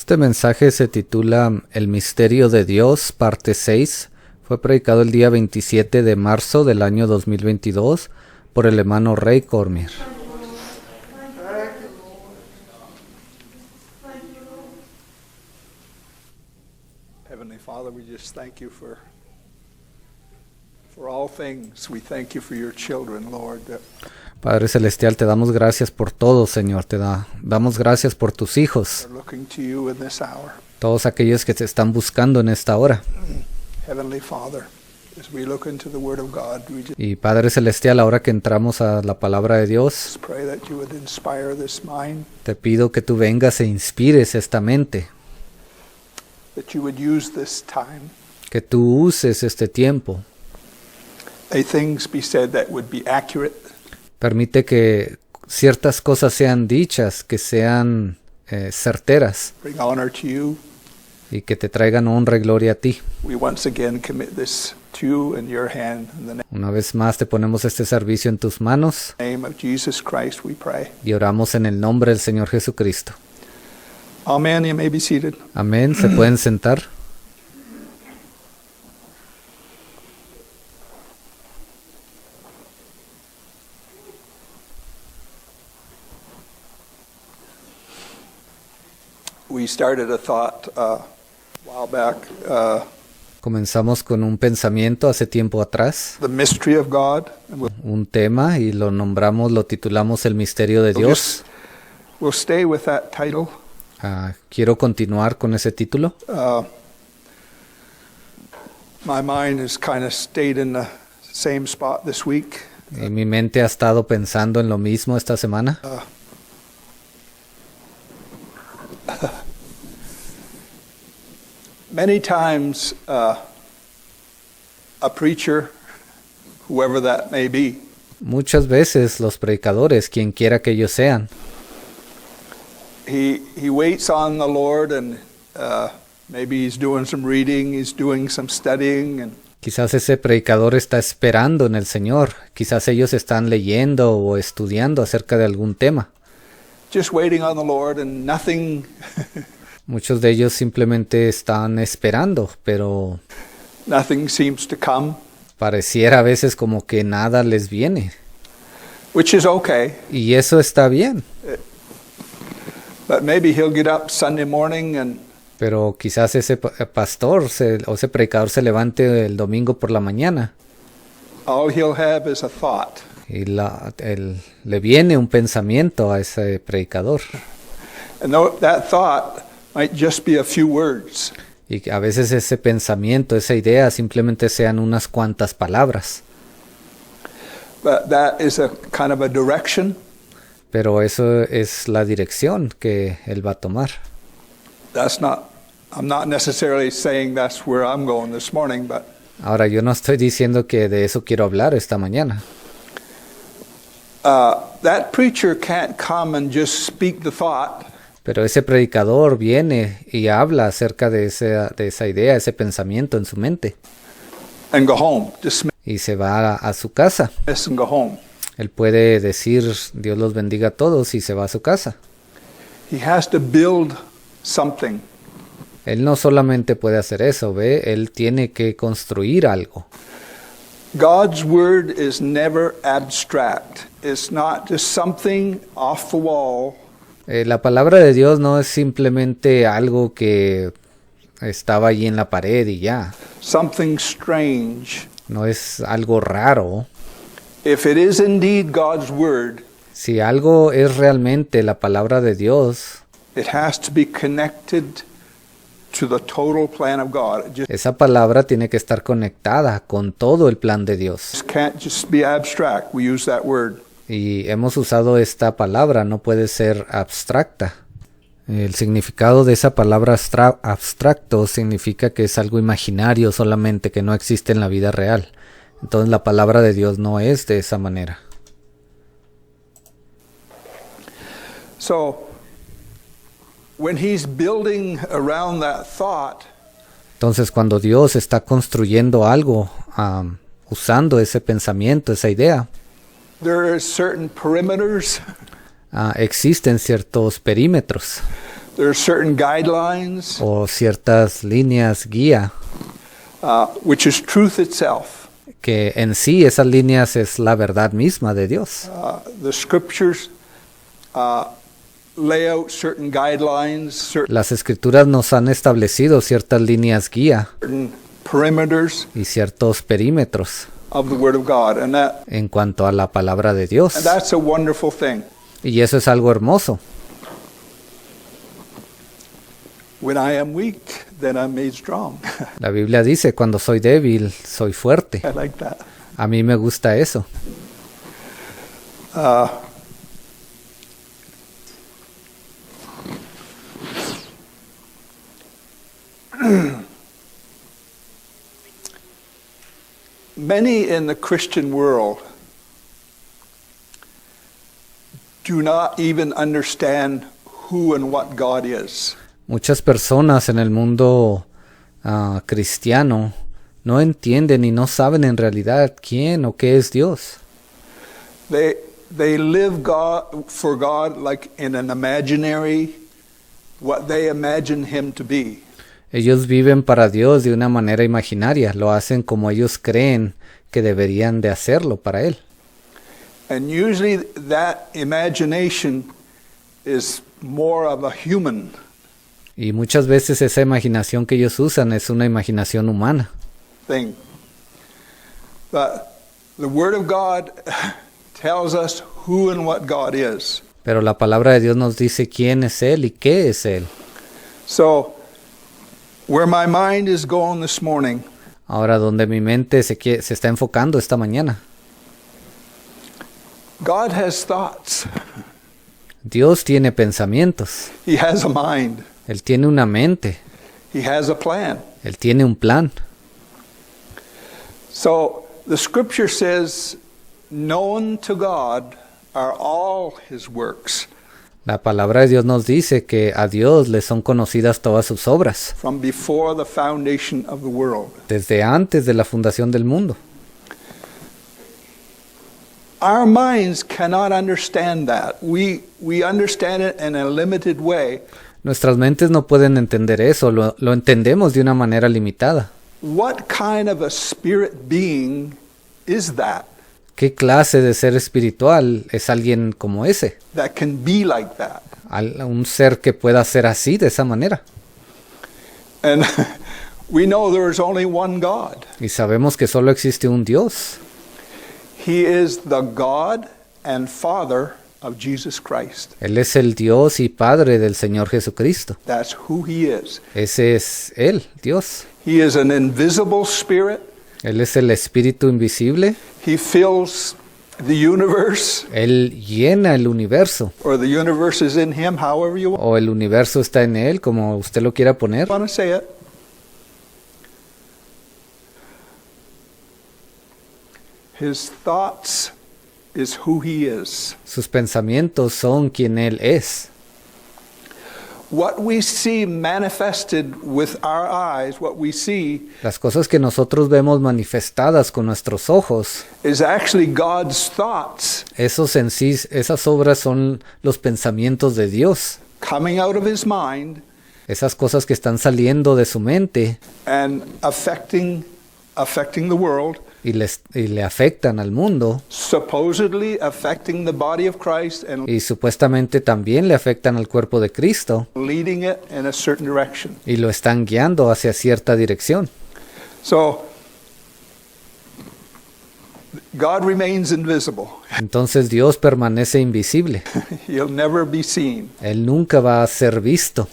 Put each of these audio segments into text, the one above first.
Este mensaje se titula El misterio de Dios, parte 6. Fue predicado el día 27 de marzo del año 2022 por el hermano Ray Cormier. Heavenly Father, we just thank you for all things. We thank you for your children, Lord. Padre Celestial, te damos gracias por todo, Señor. Damos gracias por tus hijos, We're looking to you in this hour. todos aquellos que te están buscando en esta hora. Heavenly Father, as we look into the Word of God, we just Y Padre Celestial, ahora que entramos a la palabra de Dios, pray that you would inspire this mind, te pido que tú vengas e inspires esta mente, that you would use this time. que tú uses este tiempo. May things be said that would be accurate, Permite que ciertas cosas sean dichas, que sean certeras bring honor to you. y que te traigan honra y gloria a ti. We once again commit this to you in your hand. In the Una vez más te ponemos este servicio en tus manos name of Jesus Christ, we pray. y oramos en el nombre del Señor Jesucristo. Amen. You may be seated. Amén. ¿Se pueden sentar? We started a thought a while back, Comenzamos con un pensamiento hace tiempo atrás, the mystery of God. And un tema, y lo titulamos El misterio de Dios. we'll stay with that title. Quiero continuar con ese título. My mind has kind of stayed in the same spot this week. Y mi mente ha estado pensando en lo mismo esta semana. Many times, a preacher, whoever that may be, Muchas veces los predicadores, quien quiera que ellos sean, he waits on the Lord, and maybe he's doing some reading, he's doing some studying, and quizás ese predicador está esperando en el Señor, quizás ellos están leyendo o estudiando acerca de algún tema. just waiting on the Lord, and nothing, Muchos de ellos simplemente están esperando, pero nothing seems to come, pareciera a veces como que nada les viene. which is okay. Y eso está bien, But maybe he'll get up Sunday morning and pero quizás ese pastor o ese predicador se levante el domingo por la mañana all he'll have is a thought. y le viene un pensamiento a ese predicador. And that thought might just be a few words. Y a veces ese pensamiento, esa idea simplemente sean unas cuantas palabras. But that is a kind of a direction. Pero eso es la dirección que él va a tomar. I'm not necessarily saying that's where I'm going this morning, but Ahora, yo no estoy diciendo que de eso quiero hablar esta mañana. that preacher can't come and just speak the thought Pero ese predicador viene y habla acerca de esa idea, ese pensamiento en su mente. and go home. Dismiss Y se va a su casa. and go home. Él puede decir, Dios los bendiga a todos, y se va a su casa. He has to build something. Él no solamente puede hacer eso, él tiene que construir algo. God's word is never abstract. It's not just something off the wall. La palabra de Dios no es simplemente algo que estaba allí en la pared y ya. Something strange. No es algo raro. If it is indeed God's word, Si algo es realmente la palabra de Dios, it has to be connected to the total plan of God. It esa palabra tiene que estar conectada con todo el plan de Dios. just can't just be abstract. We use that word. Y hemos usado esta palabra, no puede ser abstracta. El significado de esa palabra abstracto significa que es algo imaginario solamente, que no existe en la vida real. Entonces la palabra de Dios no es de esa manera. So, when he's building around that thought, Entonces cuando Dios está construyendo algo, usando ese pensamiento, esa idea, there are certain perimeters existen ciertos perímetros There are certain guidelines, o ciertas líneas guía, which is truth itself. que en sí esas líneas es la verdad misma de Dios. The scriptures lay out certain guidelines, Las escrituras nos han establecido ciertas líneas guía certain perimeters y ciertos perímetros of the Word of God, and en cuanto a la palabra de Dios. that's a wonderful thing. Y eso es algo hermoso. When I am weak, then I'm made strong. La Biblia dice, cuando soy débil, soy fuerte. I like that. A mí me gusta eso. Many in the Christian world do not even understand who and what God is. Muchas personas en el mundo cristiano no entienden y no saben en realidad quién o qué es Dios. They live for God like in an imaginary, what they imagine Him to be. Ellos viven para Dios de una manera imaginaria, lo hacen como ellos creen que deberían de hacerlo para Él. And usually that imagination is more of a human. Y muchas veces esa imaginación que ellos usan es una imaginación humana. Thing. But the Word of God tells us who and what God is. Pero la palabra de Dios nos dice quién es Él y qué es Él. So, where my mind is going this morning, Ahora, donde mi mente se está enfocando esta mañana. God has thoughts. Dios tiene pensamientos. He has a mind. Él tiene una mente. He has a plan. Él tiene un plan. So, the scripture says, known to God are all His works, La palabra de Dios nos dice que a Dios le son conocidas todas sus obras, from before the foundation of the world. desde antes de la fundación del mundo. Our minds cannot understand that. We understand it in a limited way. Nuestras mentes no pueden entender eso, lo entendemos de una manera limitada. What kind of a spirit being is that ¿Qué clase de ser espiritual es alguien como ese? that can be like that? Un ser que pueda ser así, de esa manera. And we know there is only one God. Y sabemos que solo existe un Dios. He is the God and Father of Jesus Christ. Él es el Dios y Padre del Señor Jesucristo. That's who He is. Ese es Él, Dios. He is an invisible spirit. Él es el Espíritu invisible. He fills the universe, Él llena el universo. or the universe is in Him, however you O el universo está en Él, como usted lo quiera poner. want to say it. His thoughts is who He is. Sus pensamientos son quien Él es. What we see manifested with our eyes, what we see, Las cosas que nosotros vemos manifestadas con nuestros ojos, is actually God's thoughts esos en sí, esas obras son los pensamientos de Dios. coming out of His mind Esas cosas que están saliendo de su mente and affecting the world, y le afectan al mundo supposedly affecting the body of Christ and y supuestamente también le afectan al cuerpo de Cristo leading it in a certain direction. y lo están guiando hacia cierta dirección. So, God remains invisible. Entonces Dios permanece invisible. He'll never be seen. Él nunca va a ser visto.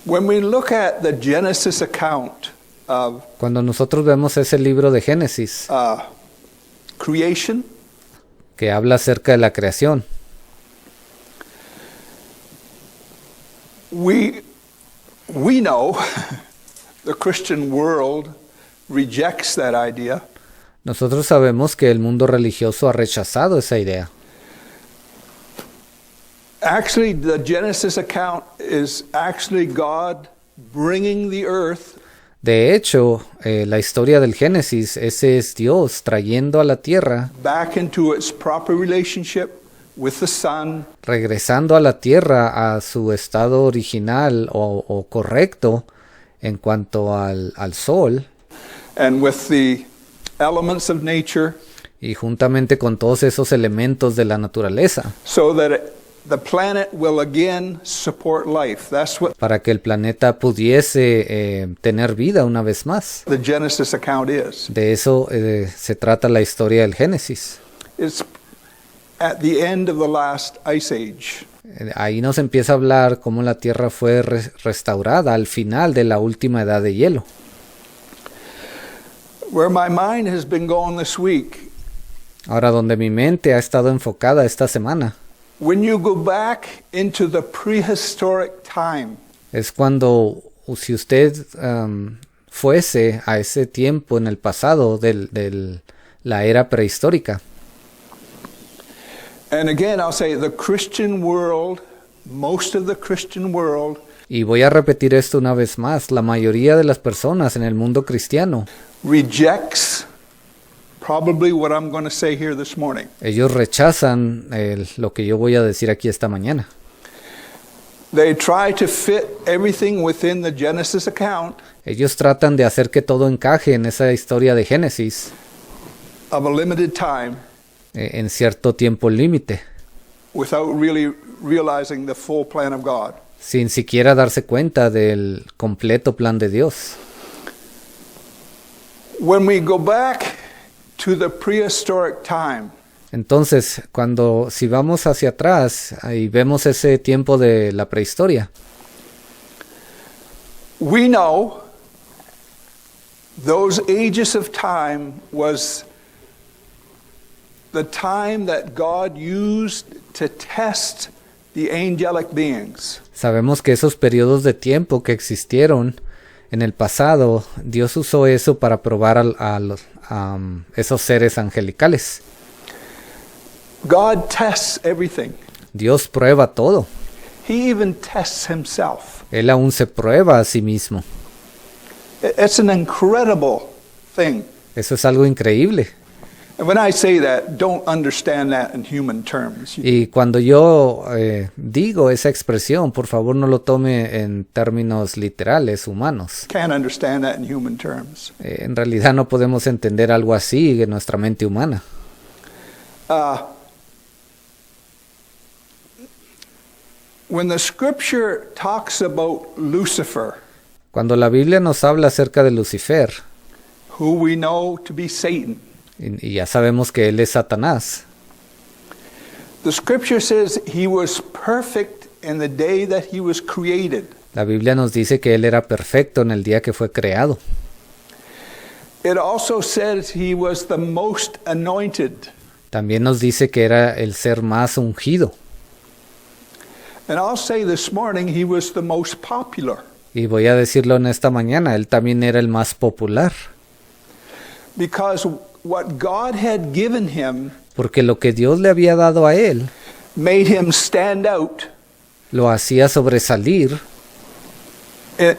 When we look at the Genesis account of Cuando nosotros vemos ese libro de Génesis creation, que habla acerca de la creación, we know the Christian world rejects that idea. nosotros sabemos que el mundo religioso ha rechazado esa idea. Actually, the Genesis account is actually God bringing the earth De hecho, la historia del Génesis, ese es Dios trayendo a la tierra back into its proper relationship with the sun, regresando a la tierra a su estado original o correcto en cuanto al sol, and with the elements of nature, y juntamente con todos esos elementos de la naturaleza, so that the planet will again support life. That's what para que el planeta pudiese tener vida una vez más. the Genesis account is. De eso se trata la historia del Génesis. It's at the end of the last ice age. Ahí nos empieza a hablar cómo la tierra fue restaurada al final de la última edad de hielo. Where my mind has been going this week, Ahora, donde mi mente ha estado enfocada esta semana, when you go back into the prehistoric time, es cuando, si usted fuese a ese tiempo en el pasado de la era prehistórica, and again I'll say the Christian world, most of the Christian world, y voy a repetir esto una vez más, la mayoría de las personas en el mundo cristiano, rejects probably what I'm going to say here this morning. ellos rechazan lo que yo voy a decir aquí esta mañana. They try to fit everything within the Genesis account Ellos tratan de hacer que todo encaje en esa historia de Génesis of a limited time en cierto tiempo límite, without really realizing the full plan of God. sin siquiera darse cuenta del completo plan de Dios. When we go back to the prehistoric time, Entonces, si vamos hacia atrás y vemos ese tiempo de la prehistoria, we know those ages of time was the time that God used to test the angelic beings. sabemos que esos periodos de tiempo que existieron en el pasado, Dios usó eso para probar a esos seres angelicales. God tests everything. Dios prueba todo. He even tests himself. Él aún se prueba a sí mismo. It's an incredible thing. Eso es algo increíble. And when I say that, don't understand that in human terms. Y cuando yo digo esa expresión, por favor no lo tome en términos literales, humanos. Can't understand that in human terms. En realidad no podemos entender algo así en nuestra mente humana. When the scripture talks about Lucifer, Cuando la Biblia nos habla acerca de Lucifer, who we know to be Satan, y ya sabemos que él es Satanás, the scripture says he was perfect in the day that he was created. la Biblia nos dice que él era perfecto en el día que fue creado. It also says he was the most anointed. También nos dice que era el ser más ungido. And I'll say this morning he was the most popular. Y voy a decirlo en esta mañana, él también era el más popular. Because what God had given him Porque lo que Dios le había dado a él made him stand out lo hacía sobresalir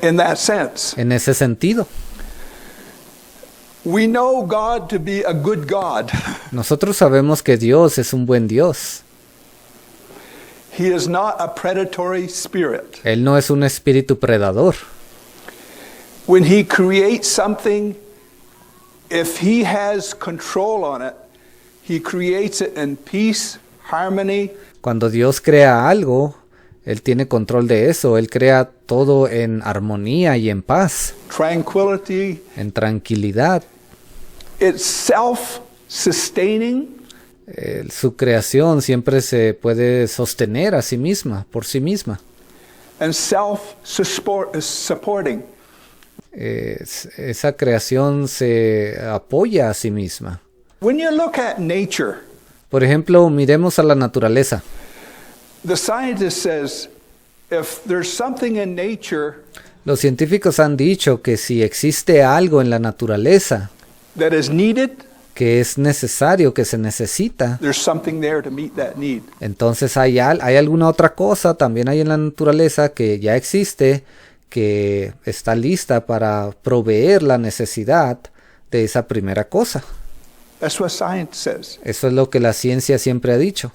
in that sense. en ese sentido. We know God to be a good God. Nosotros sabemos que Dios es un buen Dios. He is not a predatory spirit. Él no es un espíritu predador. When he creates something, if he has control on it, he creates it in peace, harmony, Cuando Dios crea algo, Él tiene control de eso. Él crea todo en armonía y en paz, tranquility. en tranquilidad. It's self-sustaining. Su creación siempre se puede sostener a sí misma, por sí misma. And self-supporting. Esa creación se apoya a sí misma. When you look at nature, Por ejemplo, miremos a la naturaleza. the scientist says if there's something in nature Los científicos han dicho que si existe algo en la naturaleza that is needed, que es necesario, que se necesita, there's something there to meet that need. entonces hay alguna otra cosa también hay en la naturaleza que ya existe, que está lista para proveer la necesidad de esa primera cosa. That's what science says. Eso es lo que la ciencia siempre ha dicho.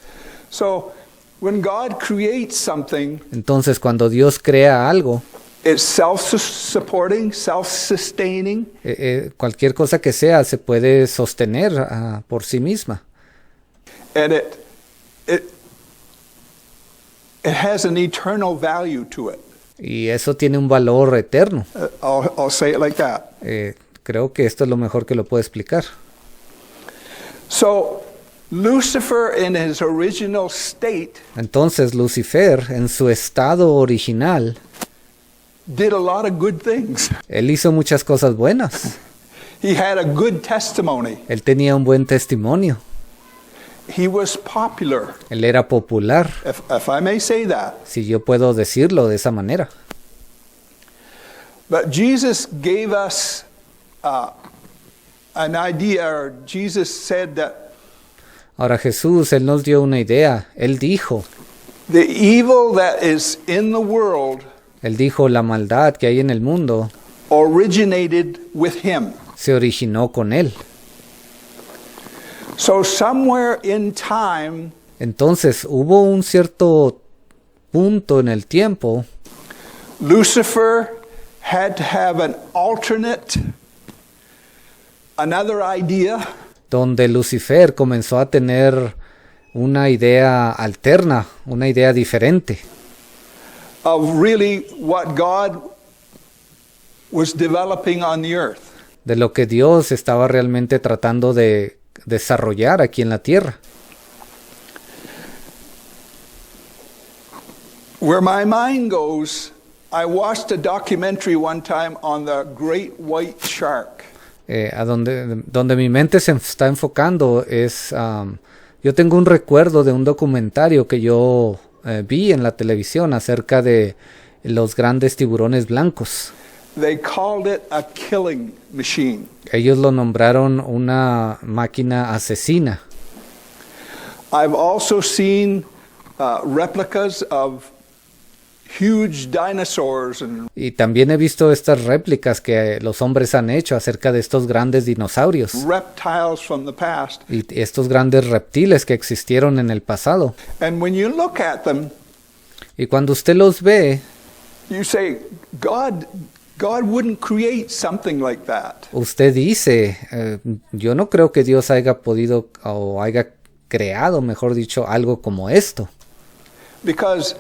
So when God creates something, Entonces, cuando Dios crea algo, it's self-supporting, self-sustaining. cualquier cosa que sea se puede sostener por sí misma. And it has an eternal value to it. Y eso tiene un valor eterno. I'll say it like that. Creo que esto es lo mejor que lo puedo explicar. So Lucifer in his original state Entonces, Lucifer, en su estado original, did a lot of good things. él hizo muchas cosas buenas. He had a good testimony. Él tenía un buen testimonio. He was popular, Él era popular, if I may say that. si yo puedo decirlo de esa manera. But Jesus gave us an idea, or Jesus said that Ahora Jesús, Él nos dio una idea. Él dijo, the evil that is in the world la maldad que hay en el mundo originated with him. se originó con Él. So somewhere in time, Entonces hubo un cierto punto en el tiempo Lucifer had to have an alternate, another idea donde Lucifer comenzó a tener una idea alterna, una idea diferente of really what God was developing on the earth. de lo que Dios estaba realmente tratando de desarrollar aquí en la tierra. Where my mind goes, I watched a documentary one time on the great white shark. A donde mi mente se está enfocando es, yo tengo un recuerdo de un documentario que yo vi en la televisión acerca de los grandes tiburones blancos. They called it a killing machine. Ellos lo nombraron una máquina asesina. I've also seen replicas of huge dinosaurs and Y también he visto estas réplicas que los hombres han hecho acerca de estos grandes dinosaurios reptiles from the past. y estos grandes reptiles que existieron en el pasado. And when you look at them, Y cuando usted los ve, you say, God wouldn't create something like that. usted dice, yo no creo que Dios haya podido o haya creado, mejor dicho, algo como esto. Because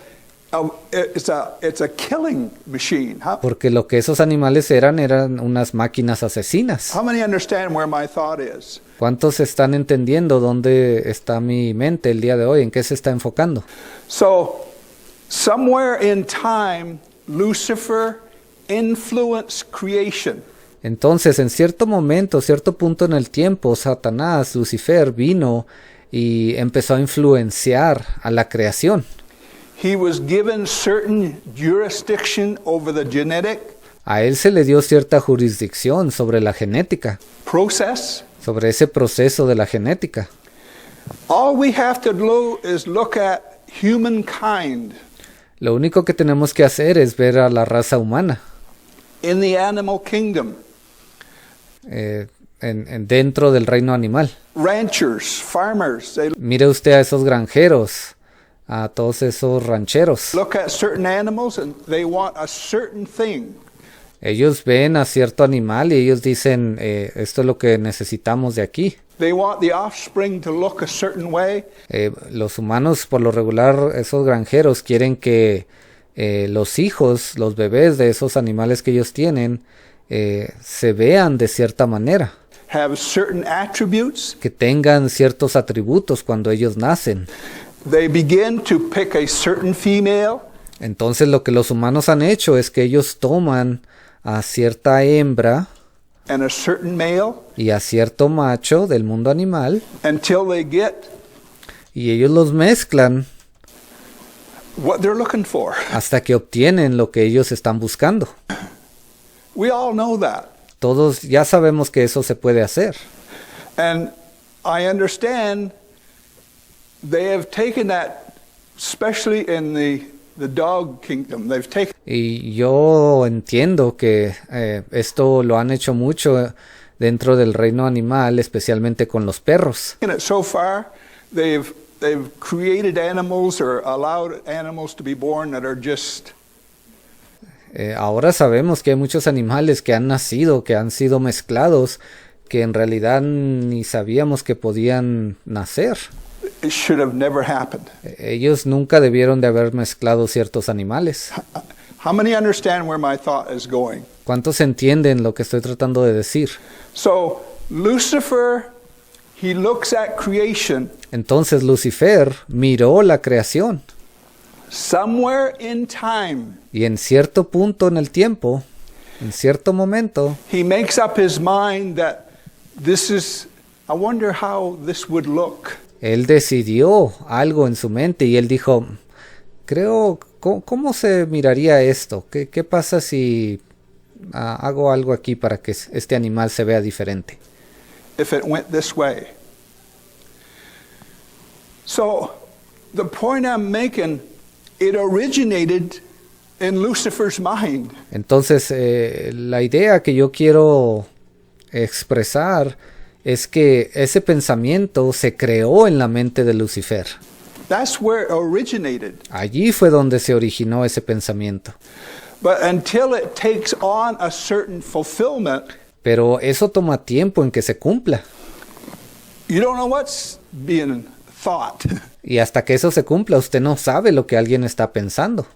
it's a killing machine. Porque lo que esos animales eran unas máquinas asesinas. How many understand where my thought is? ¿Cuántos están entendiendo dónde está mi mente el día de hoy? ¿En qué se está enfocando? So, somewhere in time, Lucifer influenced creation. Entonces, en cierto momento, cierto punto en el tiempo, Satanás, Lucifer, vino y empezó a influenciar a la creación. He was given certain jurisdiction over the genetic A él se le dio cierta jurisdicción sobre la genética, process. sobre ese proceso de la genética. All we have to do is look at humankind Lo único que tenemos que hacer es ver a la raza humana in the animal kingdom. dentro del reino animal. Ranchers, farmers, they Mire usted a esos granjeros, a todos esos rancheros. look at certain animals and they want a certain thing. Ellos ven a cierto animal y ellos dicen, esto es lo que necesitamos de aquí. They want the offspring to look a certain way. Los humanos, por lo regular, esos granjeros quieren que los hijos, los bebés de esos animales que ellos tienen, se vean de cierta manera, Have certain attributes. que tengan ciertos atributos cuando ellos nacen. They begin to pick a certain female. Entonces lo que los humanos han hecho es que ellos toman a cierta hembra And a certain male y a cierto macho del mundo animal until they get y ellos los mezclan what they're looking for. hasta que obtienen lo que ellos están buscando. We all know that. Todos ya sabemos que eso se puede hacer. And I understand they have taken that, especially in the dog kingdom. They've taken Y yo entiendo que esto lo han hecho mucho dentro del reino animal, especialmente con los perros. it so far. They've they've created animals or allowed animals to be born that are just Ahora sabemos que hay muchos animales que han nacido, que han sido mezclados, que en realidad ni sabíamos que podían nacer. it should have never happened. Ellos nunca debieron de haber mezclado ciertos animales. How many understand where my thought is going? ¿Cuántos entienden lo que estoy tratando de decir? So Lucifer, he looks at creation. Entonces Lucifer miró la creación Somewhere in time, y en cierto punto en el tiempo, en cierto momento, he makes up his mind that I wonder how this would look. él decidió algo en su mente y él dijo, creo, ¿cómo se miraría esto? ¿Qué pasa si hago algo aquí para que este animal se vea diferente? If it went this way. So, the point I'm making, it originated in Lucifer's mind. Entonces, la idea que yo quiero expresar es que ese pensamiento se creó en la mente de Lucifer. That's where it originated. Allí fue donde se originó ese pensamiento. But until it takes on a certain fulfillment, Pero eso toma tiempo en que se cumpla. you don't know what's being thought. Y hasta que eso se cumpla, usted no sabe lo que alguien está pensando.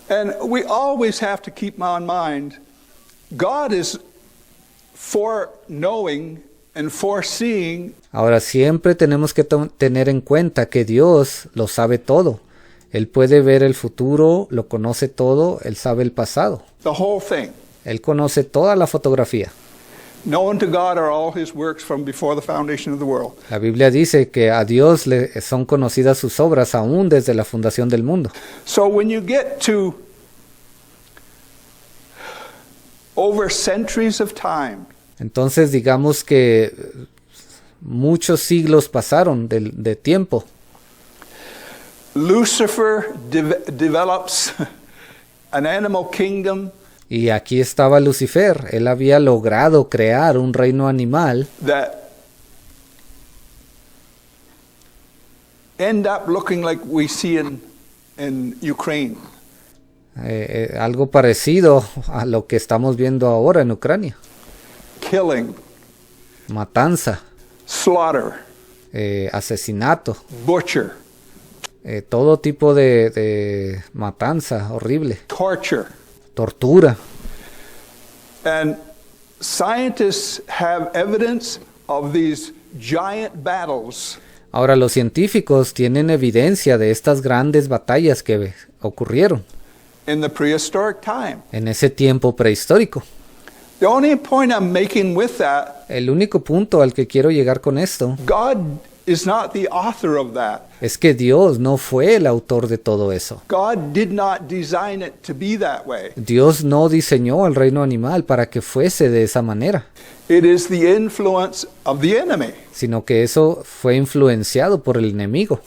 And we always have to keep in mind, God is foreknowing and foreseeing. Ahora siempre tenemos que tener en cuenta que Dios lo sabe todo. Él puede ver el futuro, lo conoce todo, Él sabe el pasado. The whole thing. Él conoce toda la fotografía. Known to God are all his works from before the foundation of the world. La Biblia dice que a Dios le son conocidas sus obras aún desde la fundación del mundo. So when you get to over centuries of time, Entonces digamos que muchos siglos pasaron de tiempo. Lucifer develops an animal kingdom Y aquí estaba Lucifer. Él había logrado crear un reino animal that end up looking like we see in Ukraine. algo parecido a lo que estamos viendo ahora en Ucrania. Killing, Matanza, slaughter, asesinato, butcher, todo tipo de matanza horrible, torture. tortura. And scientists have evidence of these giant battles Ahora los científicos tienen evidencia de estas grandes batallas que ocurrieron in the prehistoric time. en ese tiempo prehistórico. The only point I'm making with that, El único punto al que quiero llegar con esto God is not the author of that. es que Dios no fue el autor de todo eso. God did not design it to be that way. Dios no diseñó el reino animal para que fuese de esa manera, It is the influence of the enemy. sino que eso fue influenciado por el enemigo.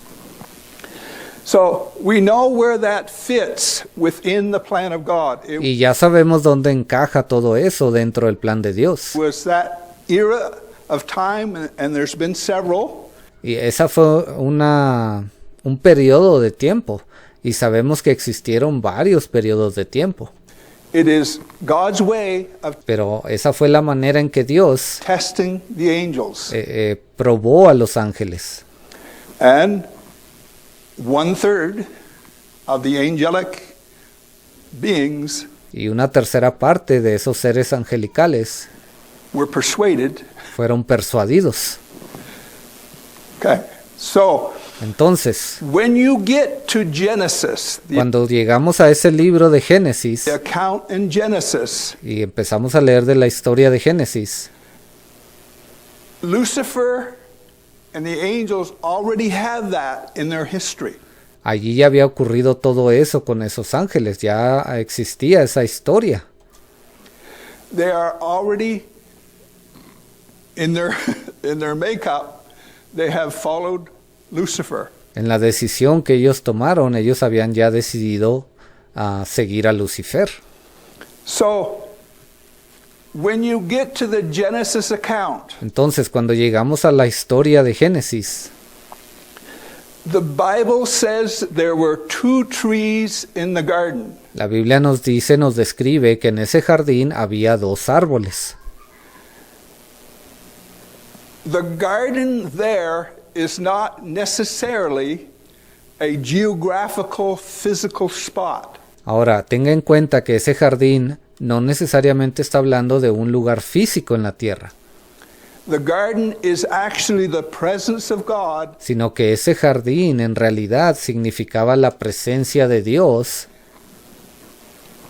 So we know where that fits within the plan of God. It Y ya sabemos dónde encaja todo eso dentro del plan de Dios. was that era of time, and there's been several. Y esa fue un periodo de tiempo. Y sabemos que existieron varios periodos de tiempo. It is God's way of Pero esa fue la manera en que Dios testing the angels. probó a los ángeles. And 1/3 of the angelic beings Y una tercera parte de esos seres angelicales were persuaded. fueron persuadidos. Okay, so Entonces, when you get to Genesis, cuando llegamos a ese libro de Génesis the account in Genesis, y empezamos a leer de la historia de Génesis, Lucifer and the angels already had that in their history. allí ya había ocurrido todo eso con esos ángeles, ya existía esa historia. They are already in their makeup. They have followed Lucifer. En la decisión que ellos tomaron, ellos habían ya decidido seguir a Lucifer. So when you get to the Genesis account, Entonces, cuando llegamos a la historia de Génesis, The Bible says there were 2 trees in the garden. La Biblia nos dice, nos describe que en ese jardín había 2 árboles. The garden there is not necessarily a geographical, physical spot. Ahora, tenga en cuenta que ese jardín no necesariamente está hablando de un lugar físico en la tierra, The garden is actually the presence of God sino que ese jardín en realidad significaba la presencia de Dios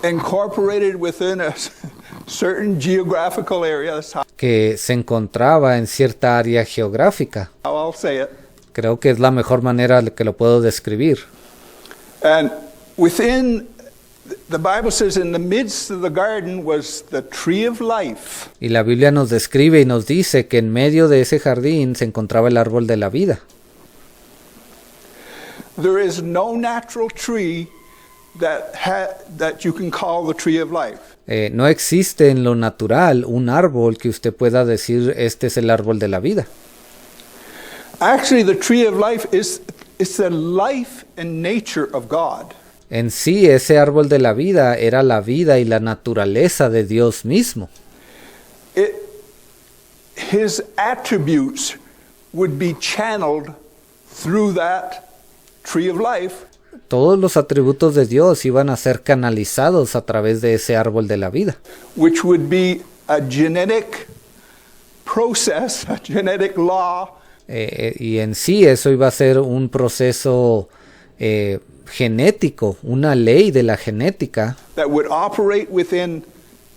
incorporated within a certain geographical area. That's que se encontraba en cierta área geográfica. how I'll say it. Creo que es la mejor manera que lo puedo describir. And within, the Bible says in the midst of the garden was the tree of life. Y la Biblia nos describe y nos dice que en medio de ese jardín se encontraba el árbol de la vida. There is no natural tree that you can call the tree of life. No existe en lo natural un árbol que usted pueda decir este es el árbol de la vida. Actually, the tree of life is the life and nature of God. En sí, ese árbol de la vida era la vida y la naturaleza de Dios mismo. His attributes would be channeled through that tree of life. Todos los atributos de Dios iban a ser canalizados a través de ese árbol de la vida, Which would be a genetic process, a genetic law y en sí eso iba a ser un proceso genético, una ley de la genética that would operate within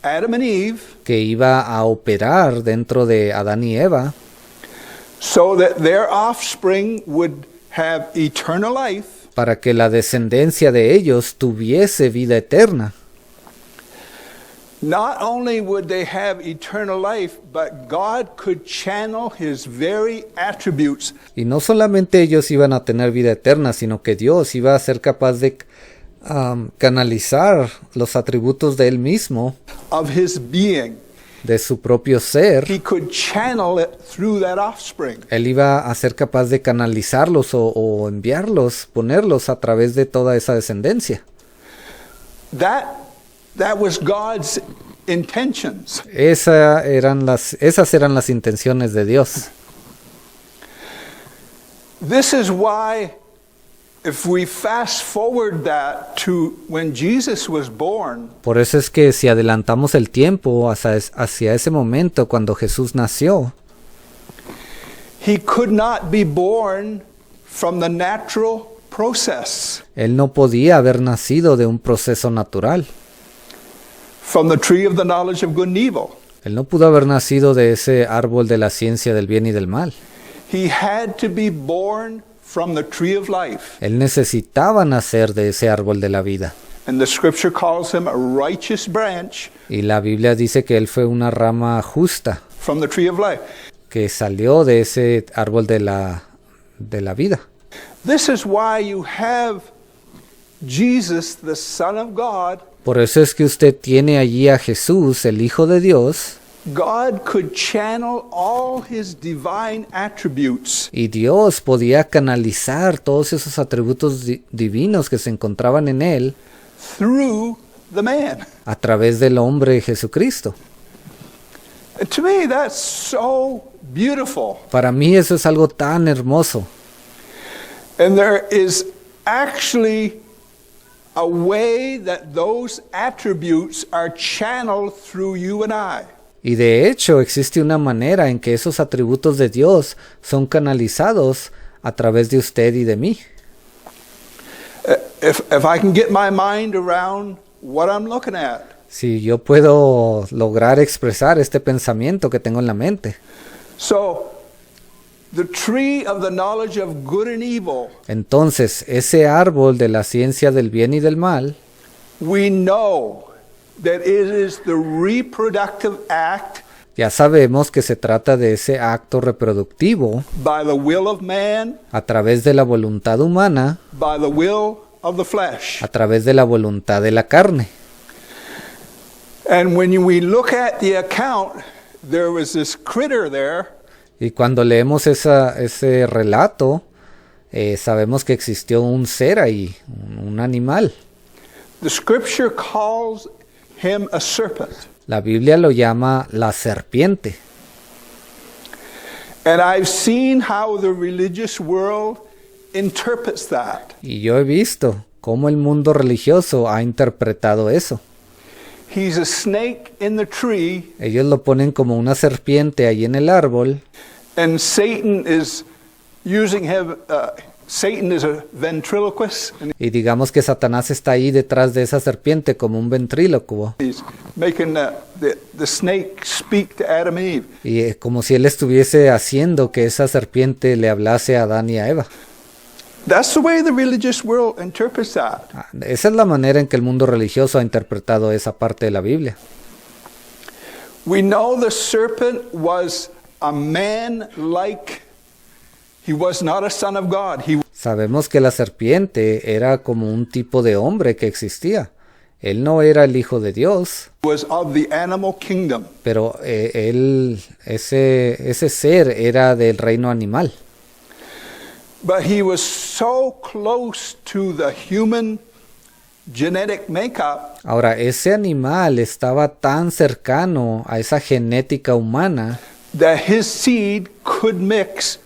Adam and Eve que iba a operar dentro de Adán y Eva, so that their offspring would have eternal life. para que la descendencia de ellos tuviese vida eterna. Not only would they have eternal life, but God could channel His very attributes Y no solamente ellos iban a tener vida eterna, sino que Dios iba a ser capaz de canalizar los atributos de Él mismo, of His being. de su propio ser. He could channel it through that offspring. Él iba a ser capaz de canalizarlos o enviarlos, ponerlos a través de toda esa descendencia. That was God's intentions. Esas eran las intenciones de Dios. This is why, if we fast forward that to when Jesus was born, Por eso es que si adelantamos el tiempo hacia ese momento cuando Jesús nació, He could not be born from the natural process, Él no podía haber nacido de un proceso natural. from the tree of the knowledge of good and evil. Él no pudo haber nacido de ese árbol de la ciencia del bien y del mal. He had to be born from the tree of life. Él necesitaba nacer de ese árbol de la vida. And the scripture calls him a righteous branch Y la Biblia dice que él fue una rama justa from the tree of life. que salió de ese árbol de la vida. This is why you have Jesus, the Son of God. Por eso es que usted tiene allí a Jesús, el Hijo de Dios, God could channel all His divine attributes y Dios podía canalizar todos esos atributos divinos que se encontraban en él through the man. a través del hombre Jesucristo. And to me, that's so beautiful. Para mí eso es algo tan hermoso. And there is actually a way that those attributes are channeled through you and I. Y de hecho existe una manera en que esos atributos de Dios son canalizados a través de usted y de mí. If I can get my mind around what I'm looking at. Si yo puedo lograr expresar este pensamiento que tengo en la mente. So, the tree of the knowledge of good and evil, Entonces, ese árbol de la ciencia del bien y del mal, we know that it is the reproductive act ya sabemos que se trata de ese acto reproductivo by the will of man, a través de la voluntad humana, by the will of the flesh. a través de la voluntad de la carne. And when we look at the account, there was this critter there Y cuando leemos ese relato, sabemos que existió un ser ahí, un animal. The scripture calls him a serpent. La Biblia lo llama la serpiente. And I've seen how the religious world interprets that. Y yo he visto cómo el mundo religioso ha interpretado eso. He's a snake in the tree, Ellos lo ponen como una serpiente ahí en el árbol, and Satan is using him. Satan is a ventriloquist, and y digamos que Satanás está ahí detrás de esa serpiente como un ventrílocuo, he's making the snake speak to Adam and Eve. y como si él estuviese haciendo que esa serpiente le hablase a Adán y a Eva. That's the way the religious world interprets that. Esa es la manera en que el mundo religioso ha interpretado esa parte de la Biblia. We know the serpent was a man like. He was not a son of God. He Sabemos que la serpiente era como un tipo de hombre que existía. Él no era el hijo de Dios, was of the animal kingdom. pero ese ser era del reino animal. But he was so close to the human genetic makeup Ahora, ese animal estaba tan cercano a esa genética humana, that his seed could mix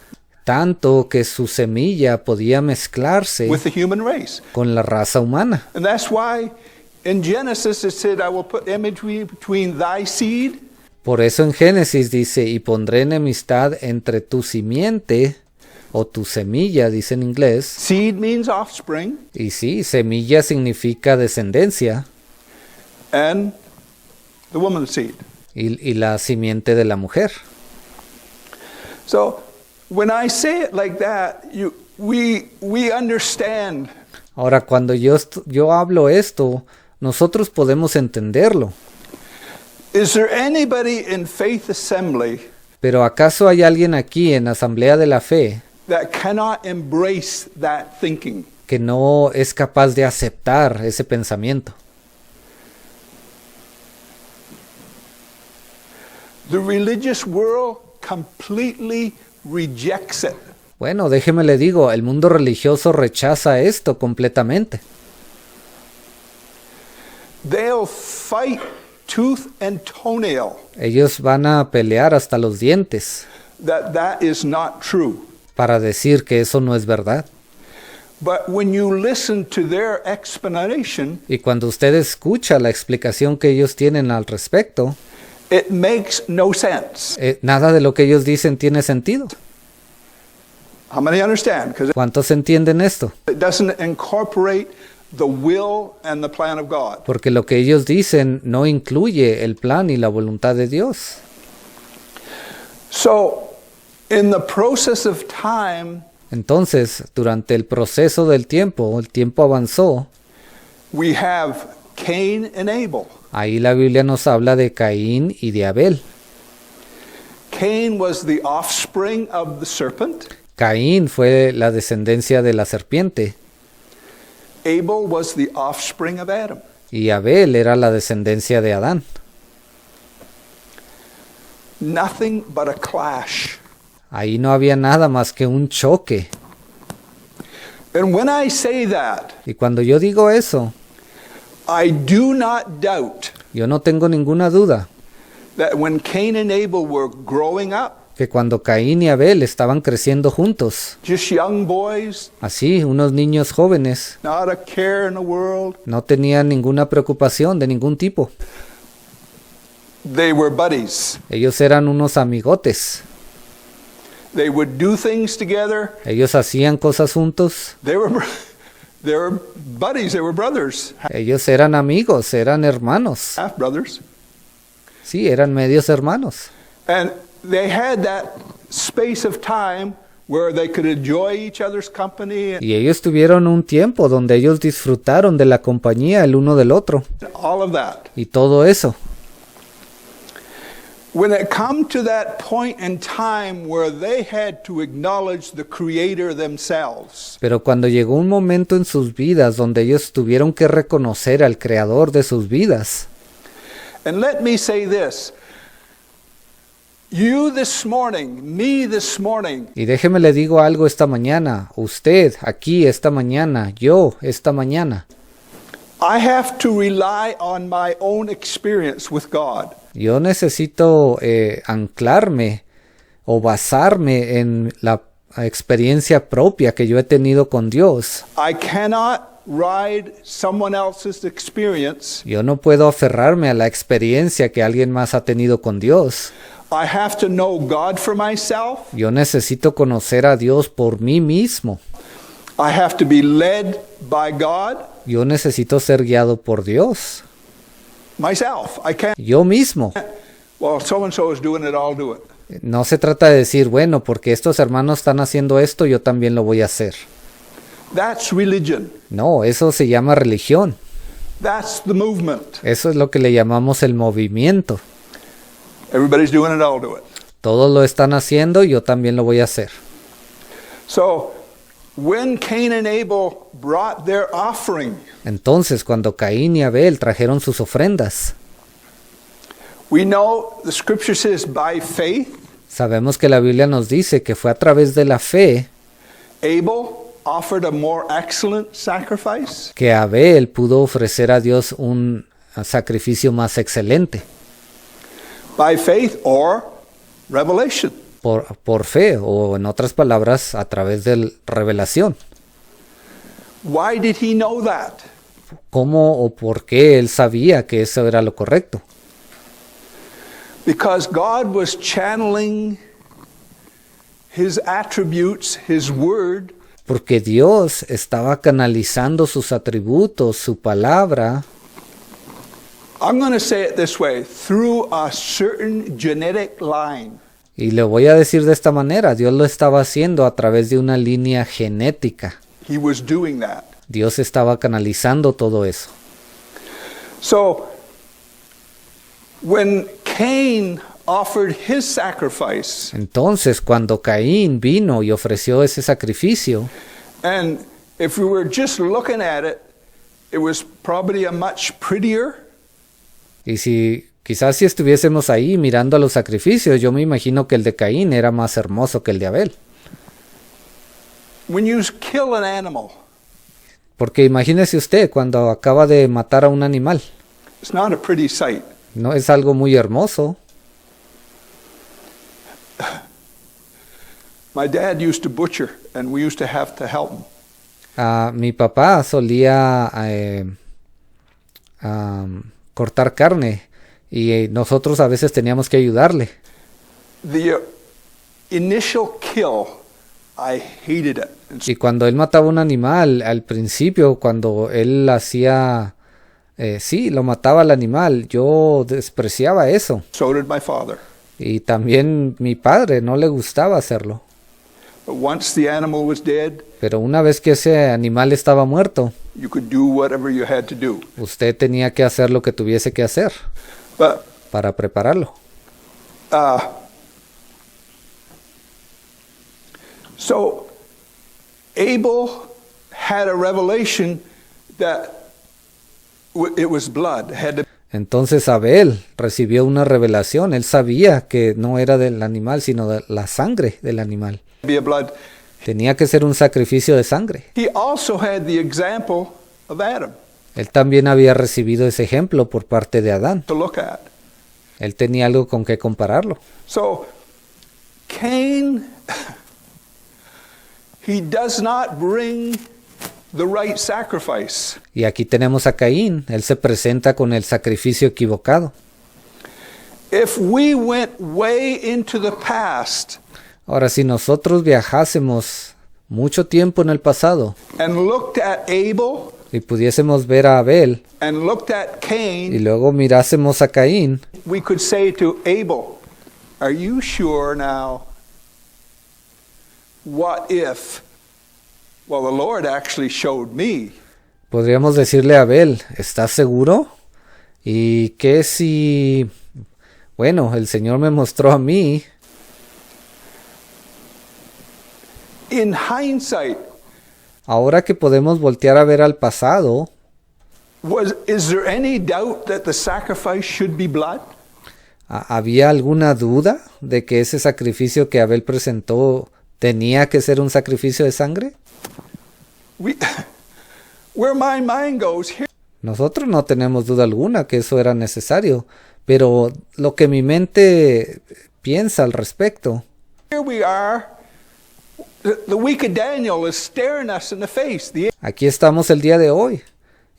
tanto que su semilla podía mezclarse with the human race. con la raza humana. And that's why in Genesis it said, I will put enmity between thy seed Por eso en Génesis dice, y pondré enemistad entre tu simiente, o tu semilla, dice en inglés. seed means offspring, Y sí, semilla significa descendencia, and the woman's seed. y la simiente de la mujer. So when I say it like that, we understand. Ahora, cuando yo hablo esto, nosotros podemos entenderlo. Is there anybody in Faith Assembly Pero ¿acaso hay alguien aquí en Asamblea de la Fe that cannot embrace that thinking? que no es capaz de aceptar ese pensamiento? The religious world completely rejects it. Bueno, déjeme le digo, el mundo religioso rechaza esto completamente. They'll fight tooth and toenail Ellos van a pelear hasta los dientes that is not true. para decir que eso no es verdad. But when you listen to their explanation, Y cuando usted escucha la explicación que ellos tienen al respecto, it makes no sense. nada de lo que ellos dicen tiene sentido. How many understand? Because ¿Cuántos entienden esto? it doesn't incorporate the will and the plan of God. Porque lo que ellos dicen no incluye el plan y la voluntad de Dios. So, in the process of time, Entonces, durante el proceso del tiempo, el tiempo avanzó, we have Cain and Abel. ahí la Biblia nos habla de Caín y de Abel. Cain was the offspring of the serpent. Caín fue la descendencia de la serpiente Abel was the offspring of Adam. y Abel era la descendencia de Adán. Nothing but a clash. Ahí no había nada más que un choque. And when I say that, Y cuando yo digo eso, I do not doubt yo no tengo ninguna duda that when Cain and Abel were growing up, que cuando Caín y Abel estaban creciendo juntos, just young boys, así, unos niños jóvenes, not a care in the world, no tenían ninguna preocupación de ningún tipo. they were buddies. Ellos eran unos amigotes. They would do things together. Ellos hacían cosas juntos. They were buddies, they were brothers, Ellos eran amigos, eran hermanos. half brothers. Sí, eran medios hermanos. And they had that space of time where they could enjoy each other's company and Y ellos tuvieron un tiempo donde ellos disfrutaron de la compañía el uno del otro. all of that. Y todo eso. When it come to that point in time where they had to acknowledge the Creator themselves, Pero cuando llegó un momento en sus vidas donde ellos tuvieron que reconocer al creador de sus vidas. and let me say this, You this morning, me this morning, Y déjeme le digo algo esta mañana, usted aquí esta mañana, yo esta mañana. I have to rely on my own experience with God. Yo necesito anclarme o basarme en la experiencia propia que yo he tenido con Dios. I cannot ride someone else's experience. Yo no puedo aferrarme a la experiencia que alguien más ha tenido con Dios. I have to know God for myself. Yo necesito conocer a Dios por mí mismo. I have to be led by God Yo necesito ser guiado por Dios. myself. I can't, Yo mismo. well, so-and-so is doing it, I'll do it. No se trata de decir, bueno, porque estos hermanos están haciendo esto, yo también lo voy a hacer. That's religion. No, eso se llama religión. That's the movement. Eso es lo que le llamamos el movimiento. Everybody's doing it, I'll do it. Todos lo están haciendo, yo también lo voy a hacer. So, when Cain and Abel brought their offering, Entonces, cuando Caín y Abel trajeron sus ofrendas, we know the scripture says by faith, sabemos que la Biblia nos dice que fue a través de la fe Abel offered a more excellent sacrifice. que Abel pudo ofrecer a Dios un sacrificio más excelente. By faith or revelation. Por fe, o en otras palabras, a través de revelación. Why did he know that? ¿Cómo o por qué él sabía que eso era lo correcto? Because God was channeling his attributes, his word, Porque Dios estaba canalizando sus atributos, su palabra, I'm going to say it this way, through a certain genetic line. y le voy a decir de esta manera, Dios lo estaba haciendo a través de una línea genética. He was doing that. Dios estaba canalizando todo eso. So, when Cain offered his sacrifice, Entonces, cuando Caín vino y ofreció ese sacrificio, and if we were just looking at it, it was probably a much prettier, y quizás si estuviésemos ahí mirando a los sacrificios, yo me imagino que el de Caín era más hermoso que el de Abel. when you kill an animal, Porque imagínese usted cuando acaba de matar a un animal. it's not a pretty sight. No es algo muy hermoso. My dad used to butcher, and we used to have to help him. Mi papá solía cortar carne y nosotros a veces teníamos que ayudarle. The initial kill, I hated it. And Y cuando él mataba un animal, al principio, cuando él hacía, lo mataba al animal, yo despreciaba eso. so did my father. Y también mi padre no le gustaba hacerlo. But once the animal was dead, Pero una vez que ese animal estaba muerto, you could do whatever you had to do. usted tenía que hacer lo que tuviese que hacer But para prepararlo. So Abel had a revelation that it was blood. Entonces Abel recibió una revelación. Él sabía que no era del animal, sino de la sangre del animal. Be a blood. Tenía que ser un sacrificio de sangre. He also had the example of Adam Él también había recibido ese ejemplo por parte de Adán. to look at. Él tenía algo con que compararlo. So Cain, he does not bring the right sacrifice. Y aquí tenemos a Caín. Él se presenta con el sacrificio equivocado. If we went way into the past Ahora, si nosotros viajásemos mucho tiempo en el pasado and looked at Abel y pudiésemos ver a Abel and looked at y Cain, luego mirásemos a Caín, we could say to Abel, are you sure now? What if? Well, the Lord actually showed me. podríamos decirle a Abel, ¿estás seguro? ¿Y qué si, bueno, el Señor me mostró a mí? In hindsight, Ahora que podemos voltear a ver al pasado, is there any doubt that the sacrifice should be blood? ¿Había alguna duda de que ese sacrificio que Abel presentó tenía que ser un sacrificio de sangre? Where my mind goes, here Nosotros no tenemos duda alguna que eso era necesario, pero lo que mi mente piensa al respecto, we are. The week of Daniel is staring us in the face. The aquí estamos el día de hoy.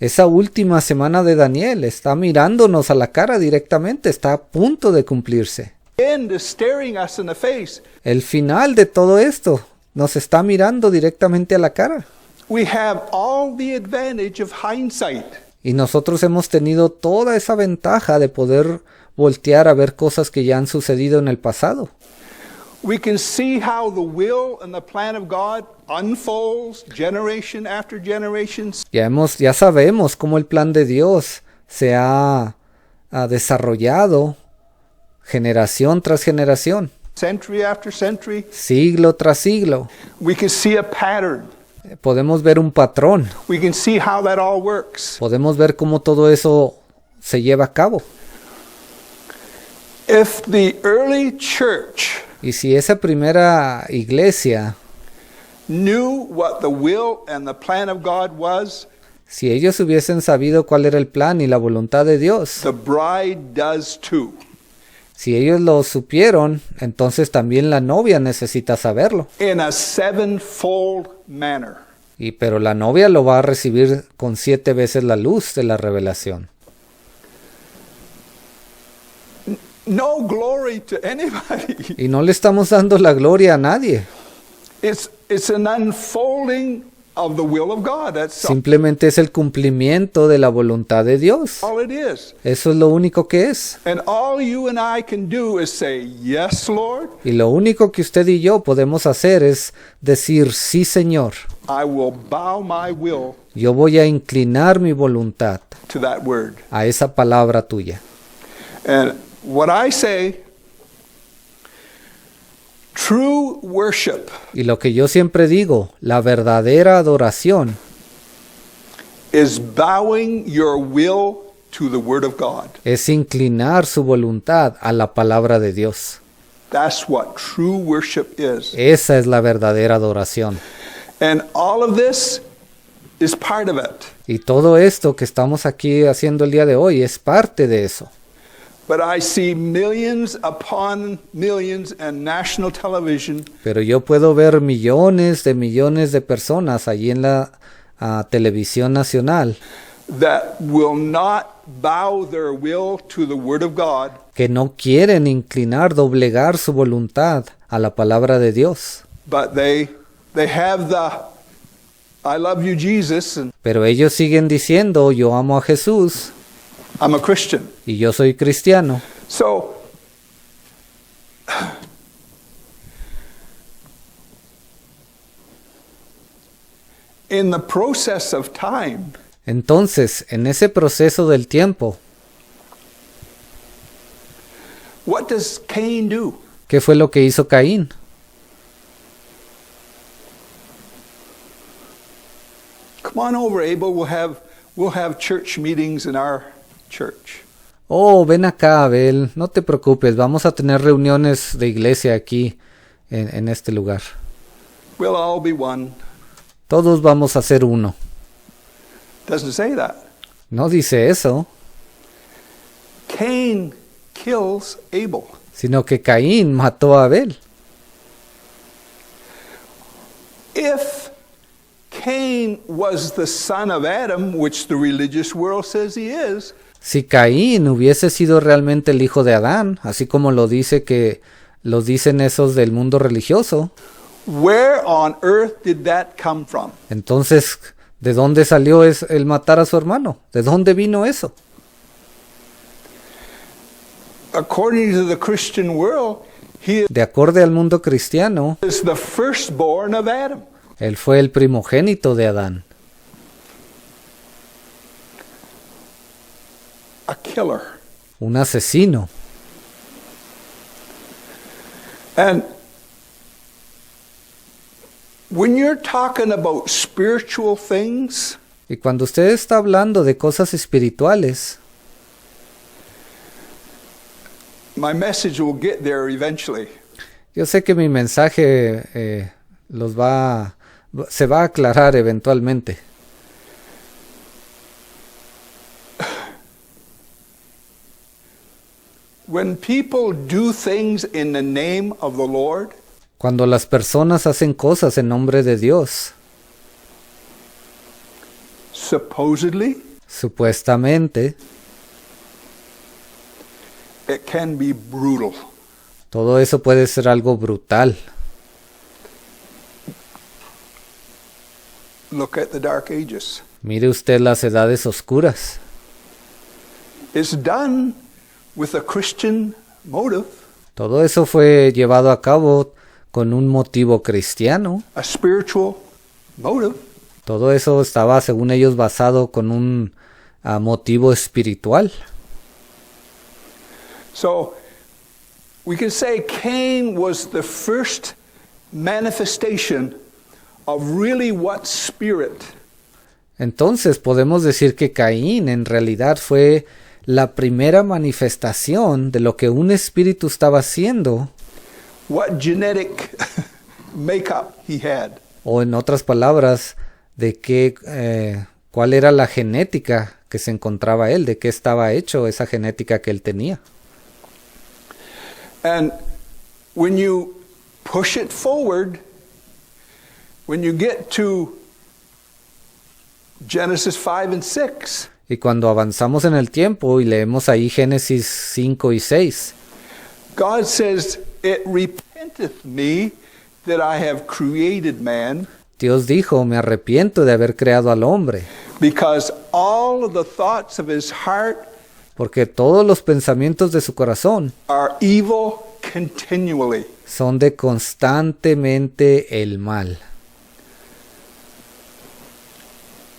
Esa última semana de Daniel está mirándonos a la cara directamente, está a punto de cumplirse. end is staring us in the face. El final de todo esto nos está mirando directamente a la cara. We have all the advantage of hindsight. Y nosotros hemos tenido toda esa ventaja de poder voltear a ver cosas que ya han sucedido en el pasado. We can see how the will and the plan of God unfolds generation after generation, Ya sabemos cómo el plan de Dios se ha desarrollado generación tras generación, century after century. siglo tras siglo. We can see a pattern. Podemos ver un patrón, We can see how that all works. podemos ver cómo todo eso se lleva a cabo. If the early church Y si esa primera iglesia, knew what the will and the plan of God was, si ellos hubiesen sabido cuál era el plan y la voluntad de Dios, the bride does too. si ellos lo supieron, entonces también la novia necesita saberlo. In a sevenfold manner. Pero la novia lo va a recibir con 7 veces la luz de la revelación. No glory to anybody. Y no le estamos dando la gloria a nadie. It's an unfolding of the will of God. That's Simplemente es el cumplimiento de la voluntad de Dios. all it is. Eso es lo único que es. And all you and I can do is say, yes, Lord, Y lo único que usted y yo podemos hacer es decir, sí, Señor, I will bow my will yo voy a inclinar mi voluntad to that word. a esa palabra tuya. And what I say, true worship Y lo que yo siempre digo, la verdadera adoración is bowing your will to the word of God. es inclinar su voluntad a la palabra de Dios. That's what true worship is. Esa es la verdadera adoración. And all of this is part of it. Y todo esto que estamos aquí haciendo el día de hoy es parte de eso. But I see millions upon millions on national television Pero yo puedo ver millones de personas allí en la televisión nacional that will not bow their will to the word of God, que no quieren inclinar, doblegar su voluntad a la palabra de Dios. but they have the I love you, Jesus, and Pero ellos siguen diciendo, yo amo a Jesús I'm a Christian. y yo soy cristiano. So in the process of time, Entonces, en ese proceso del tiempo, what does Cain do? ¿qué fue lo que hizo Caín? Come on over, Abel. We'll have church meetings in our church. Oh, ven acá, Abel, no te preocupes, vamos a tener reuniones de iglesia aquí en este lugar. We'll all be one. Todos vamos a ser uno. Doesn't say that. No dice eso, Cain kills Abel. sino que Caín mató a Abel. If Cain was the son of Adam, which the religious world says he is, Si Caín hubiese sido realmente el hijo de Adán, así como lo dicen esos del mundo religioso, where on earth did that come from? entonces, ¿de dónde salió el matar a su hermano? ¿De dónde vino eso? According to the Christian world, he De acuerdo al mundo cristiano, is the firstborn of Adam. él fue el primogénito de Adán, A killer. un asesino. And when you're talking about spiritual things, Y cuando usted está hablando de cosas espirituales, My message will get there eventually. Yo sé que mi mensaje se va a aclarar eventualmente. When people do things in the name of the Lord, Cuando las personas hacen cosas en nombre de Dios, supposedly, supuestamente, it can be brutal. todo eso puede ser algo brutal. Look at the Dark Ages. Mire usted las edades oscuras. It's done with a Christian motive, Todo eso fue llevado a cabo con un motivo cristiano. a spiritual motive. Todo eso estaba, según ellos, basado con un motivo espiritual. So we can say Cain was the first manifestation of really what spirit Entonces podemos decir que Caín en realidad fue la primera manifestación de lo que un espíritu estaba haciendo, what genetic makeup he had. o en otras palabras, de cuál era la genética que se encontraba él, de qué estaba hecho esa genética que él tenía. And when you push it forward, when you get to Genesis 5 and 6, Y cuando avanzamos en el tiempo y leemos ahí Génesis 5 y 6, God says, "It repenteth me that I have created man, Dios dijo, me arrepiento de haber creado al hombre, because all of the thoughts of his heart porque todos los pensamientos de su corazón are evil continually." son de constantemente el mal.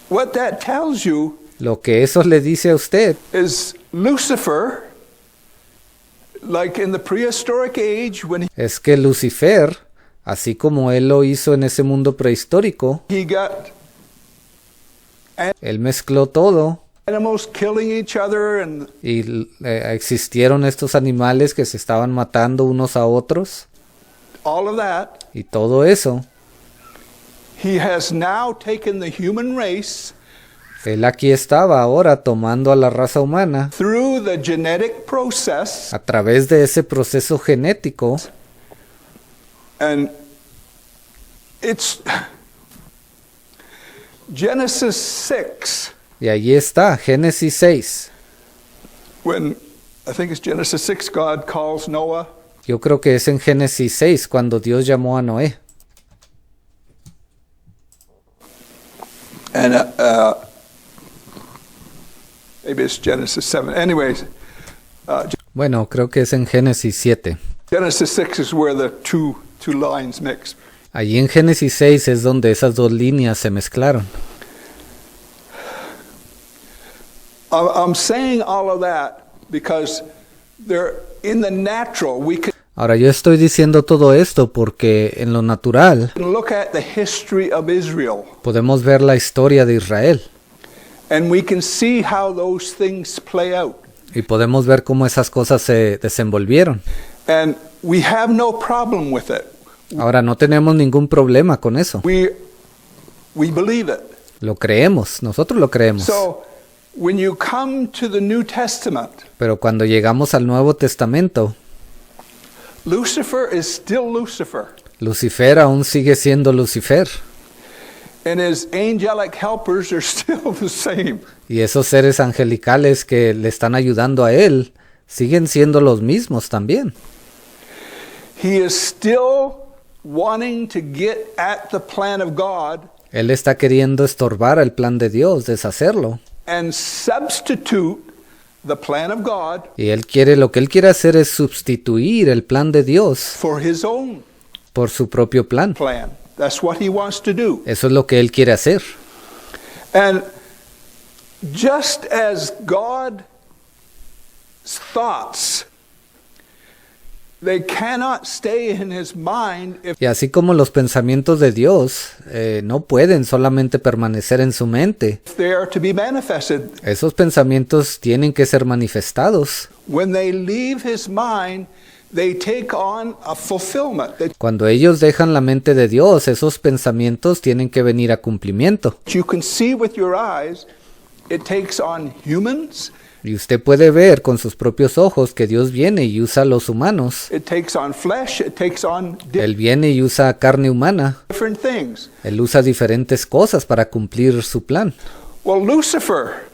What that tells you Lo que eso le dice a usted is Lucifer, like in the prehistoric age when es que Lucifer, así como él lo hizo en ese mundo prehistórico, he got él mezcló todo animals killing each other and y existieron estos animales que se estaban matando unos a otros all of that, y todo eso. he has now taken the human race Él aquí estaba ahora tomando a la raza humana through the genetic process, a través de ese proceso genético, and it's Genesis 6, y allí está, Génesis 6. when I think it's Genesis 6, God calls Noah, Yo creo que es en Génesis 6 cuando Dios llamó a Noé. and maybe it's Genesis 7. Anyways, Bueno, creo que es en Génesis 7. Genesis 6 is where the two lines mix. Allí en Génesis 6 es donde esas dos líneas se mezclaron. I'm saying all of that because they're in the natural. We can Ahora yo estoy diciendo todo esto porque en lo natural look at the history of Israel podemos ver la historia de Israel and we can see how those things play out. y podemos ver cómo esas cosas se desenvolvieron. And we have no problem with it. Ahora no tenemos ningún problema con eso. We believe it. Lo creemos, nosotros lo creemos. So when you come to the New Testament, Pero cuando llegamos al Nuevo Testamento, Lucifer is still Lucifer, Lucifer aún sigue siendo Lucifer. and his angelic helpers are still the same. Y esos seres angelicales que le están ayudando a él siguen siendo los mismos también. He is still wanting to get at the plan of God Él está queriendo estorbar el plan de Dios, deshacerlo. and substitute the plan of God Y lo que él quiere hacer es sustituir el plan de Dios for his own por su propio plan. plan. That's what he wants to do. Eso es lo que él quiere hacer. And just as God's thoughts, they cannot stay in his mind if Y así como los pensamientos de Dios no pueden solamente permanecer en su mente, they are to be manifested. esos pensamientos tienen que ser manifestados. when they leave his mind, they take on a fulfillment that Cuando ellos dejan la mente de Dios, esos pensamientos tienen que venir a cumplimiento. you can see with your eyes. It takes on humans, Y usted puede ver con sus propios ojos que Dios viene y usa a los humanos. it takes on flesh, it takes on Él viene y usa carne humana. different things. Él usa diferentes cosas para cumplir su plan. Well, Lucifer,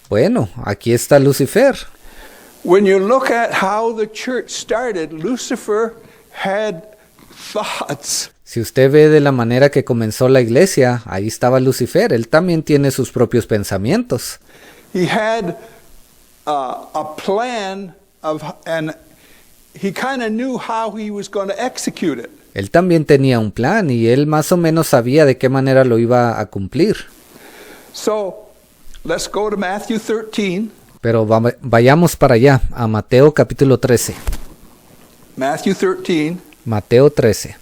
Bueno, aquí está Lucifer. when you look at how the church started, Lucifer had thoughts. Si usted ve de la manera que comenzó la iglesia, ahí estaba Lucifer. Él también tiene sus propios pensamientos. He had a plan and he kind of knew how he was going to execute it. Él también tenía un plan y él más o menos sabía de qué manera lo iba a cumplir. So, let's go to Matthew 13. Pero vayamos para allá, a Mateo capítulo 13. Matthew 13. Mateo 13.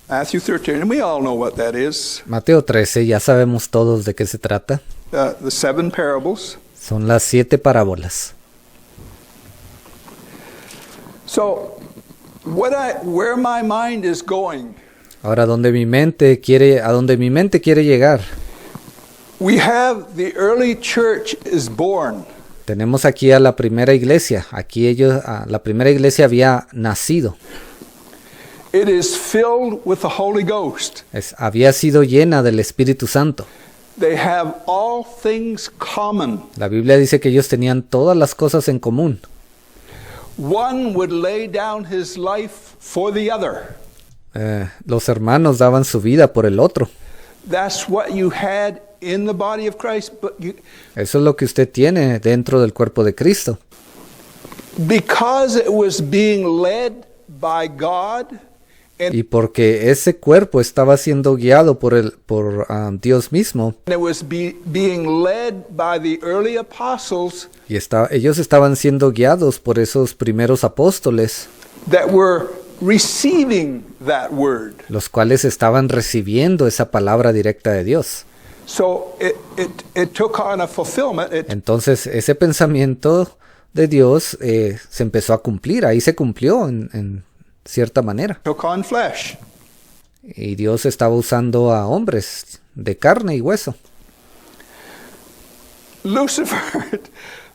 Matthew 13, and we all know what that is. Mateo 13, ya sabemos todos de qué se trata. The 7 parables. Son las 7 parábolas. So, where my mind is going, Ahora, a donde mi mente quiere llegar, we have the early church is born. tenemos aquí a la primera iglesia. Aquí la primera iglesia había nacido. It is filled with the Holy Ghost. Había sido llena del Espíritu Santo. They have all things common. La Biblia dice que ellos tenían todas las cosas en común. One would lay down his life for the other. Los hermanos daban su vida por el otro. That's what you had in the body of Christ. But Eso es lo que usted tiene dentro del cuerpo de Cristo. because it was being led by God, and Y porque ese cuerpo estaba siendo guiado por Dios mismo, it was being led by the early apostles y ellos estaban siendo guiados por esos primeros apóstoles, that were receiving that word. los cuales estaban recibiendo esa palabra directa de Dios. So it took on a fulfillment. It Entonces ese pensamiento de Dios se empezó a cumplir, ahí se cumplió en cierta manera. took on flesh. Y Dios estaba usando a hombres de carne y hueso.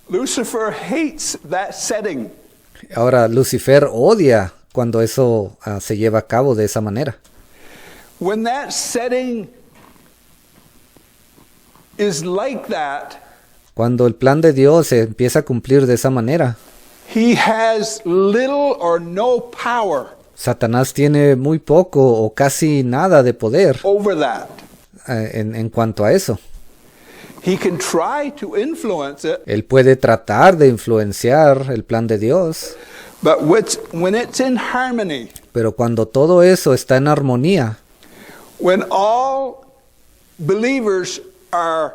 Lucifer hates that setting. Ahora, Lucifer odia cuando eso se lleva a cabo de esa manera. When that setting is like that, Cuando el plan de Dios se empieza a cumplir de esa manera, he has little or no power Satanás tiene muy poco o casi nada de poder over that. en cuanto a eso. He can try to influence it, Él puede tratar de influenciar el plan de Dios, but when it's in harmony, pero cuando todo eso está en armonía, when all believers are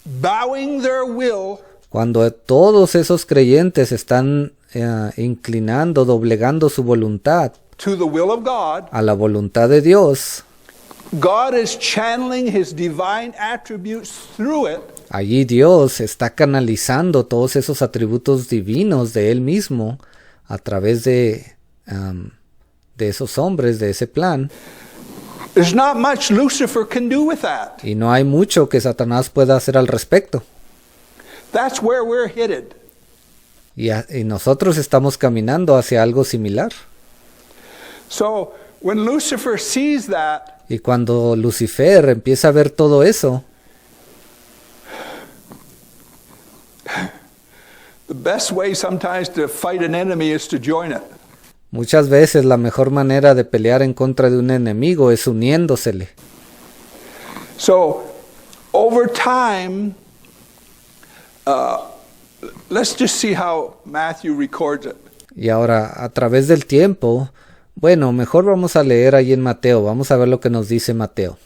bowing their will cuando todos esos creyentes están inclinando, doblegando su voluntad to the will of God, a la voluntad de Dios, God is channeling his divine attributes through it, allí Dios está canalizando todos esos atributos divinos de Él mismo a través de esos hombres, de ese plan. there's not much Lucifer can do with that. Y no hay mucho que Satanás pueda hacer al respecto. That's where we're headed. Y nosotros estamos caminando hacia algo similar. So when Lucifer sees that, Y cuando Lucifer empieza a ver todo eso, the best way sometimes to fight an enemy is to join it. muchas veces la mejor manera de pelear en contra de un enemigo es uniéndosele. So over time, let's just see how Matthew records it. Y ahora, a través del tiempo, bueno, mejor vamos a leer ahí en Mateo, vamos a ver lo que nos dice Mateo.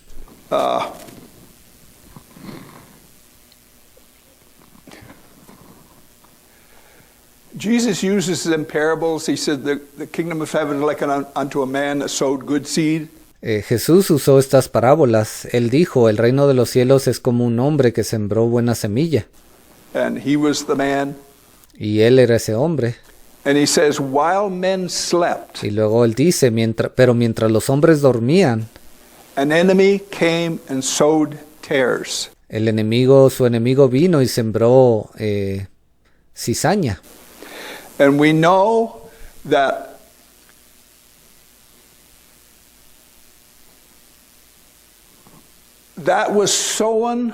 Jesus uses in parables. He said the kingdom of heaven is like unto a man that sowed good seed. Jesús usó estas parábolas. Él dijo, el reino de los cielos es como un hombre que sembró buena semilla. And he was the man. Y él era ese hombre. And he says, while men slept, Y luego él dice, pero mientras los hombres dormían, an enemy came and sowed tares. su enemigo vino y sembró cizaña. And we know that was sown,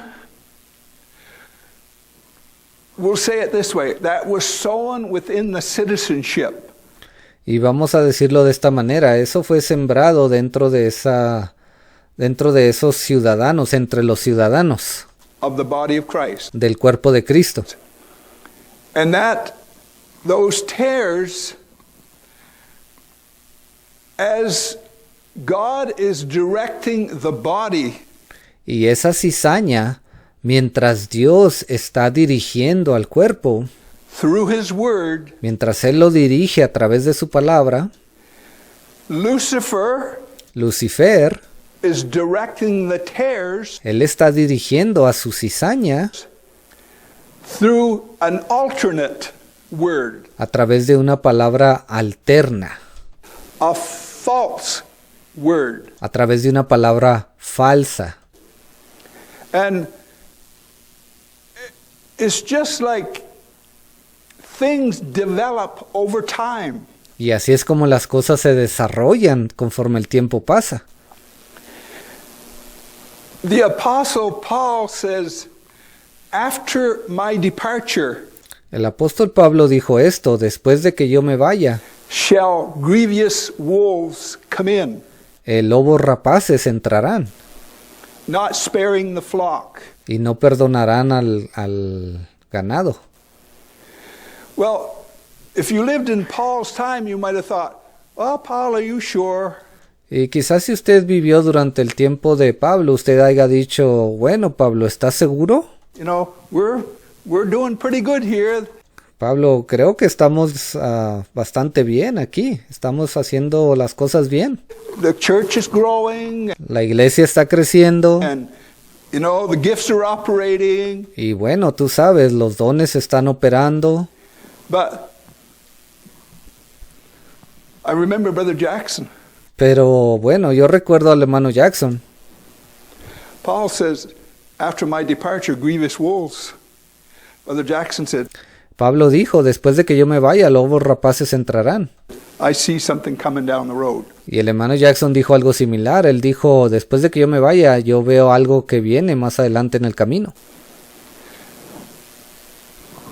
we'll say it this way, that was sown within the citizenship. Y vamos a decirlo de esta manera, eso fue sembrado dentro de esos ciudadanos, entre los ciudadanos Of the body of Christ. del cuerpo de Cristo. And those tares, as God is directing the body, Y esa cizaña, mientras Dios está dirigiendo al cuerpo, through His Word, mientras Él lo dirige a través de su palabra, Lucifer is directing the tares, Él está dirigiendo a su cizaña through an alternate word, a través de una palabra alterna, a false word. a través de una palabra falsa. And it's just like things develop over time. Y así es como las cosas se desarrollan conforme el tiempo pasa. The Apostle Paul says, after my departure, El apóstol Pablo dijo esto, después de que yo me vaya, shall grievous wolves come in, lobos rapaces entrarán not sparing the flock. y no perdonarán al ganado. Well, if you lived in Paul's time, you might have thought, well, Paul, are you sure? Y quizás si usted vivió durante el tiempo de Pablo, usted haya dicho, bueno, Pablo, ¿estás seguro? You know, we're doing pretty good here. Pablo, creo que estamos bastante bien aquí, estamos haciendo las cosas bien. The church is growing, La iglesia está creciendo and you know, the gifts are operating. y bueno, tú sabes, los dones están operando. But I remember Brother Jackson. Pero bueno, yo recuerdo al hermano Jackson. Paul says, after my departure, grievous wolves. Brother Jackson said, Pablo dijo, después de que yo me vaya, lobos rapaces entrarán. I see something coming down the road. Y el hermano Jackson dijo algo similar. Él dijo, después de que yo me vaya, yo veo algo que viene más adelante en el camino.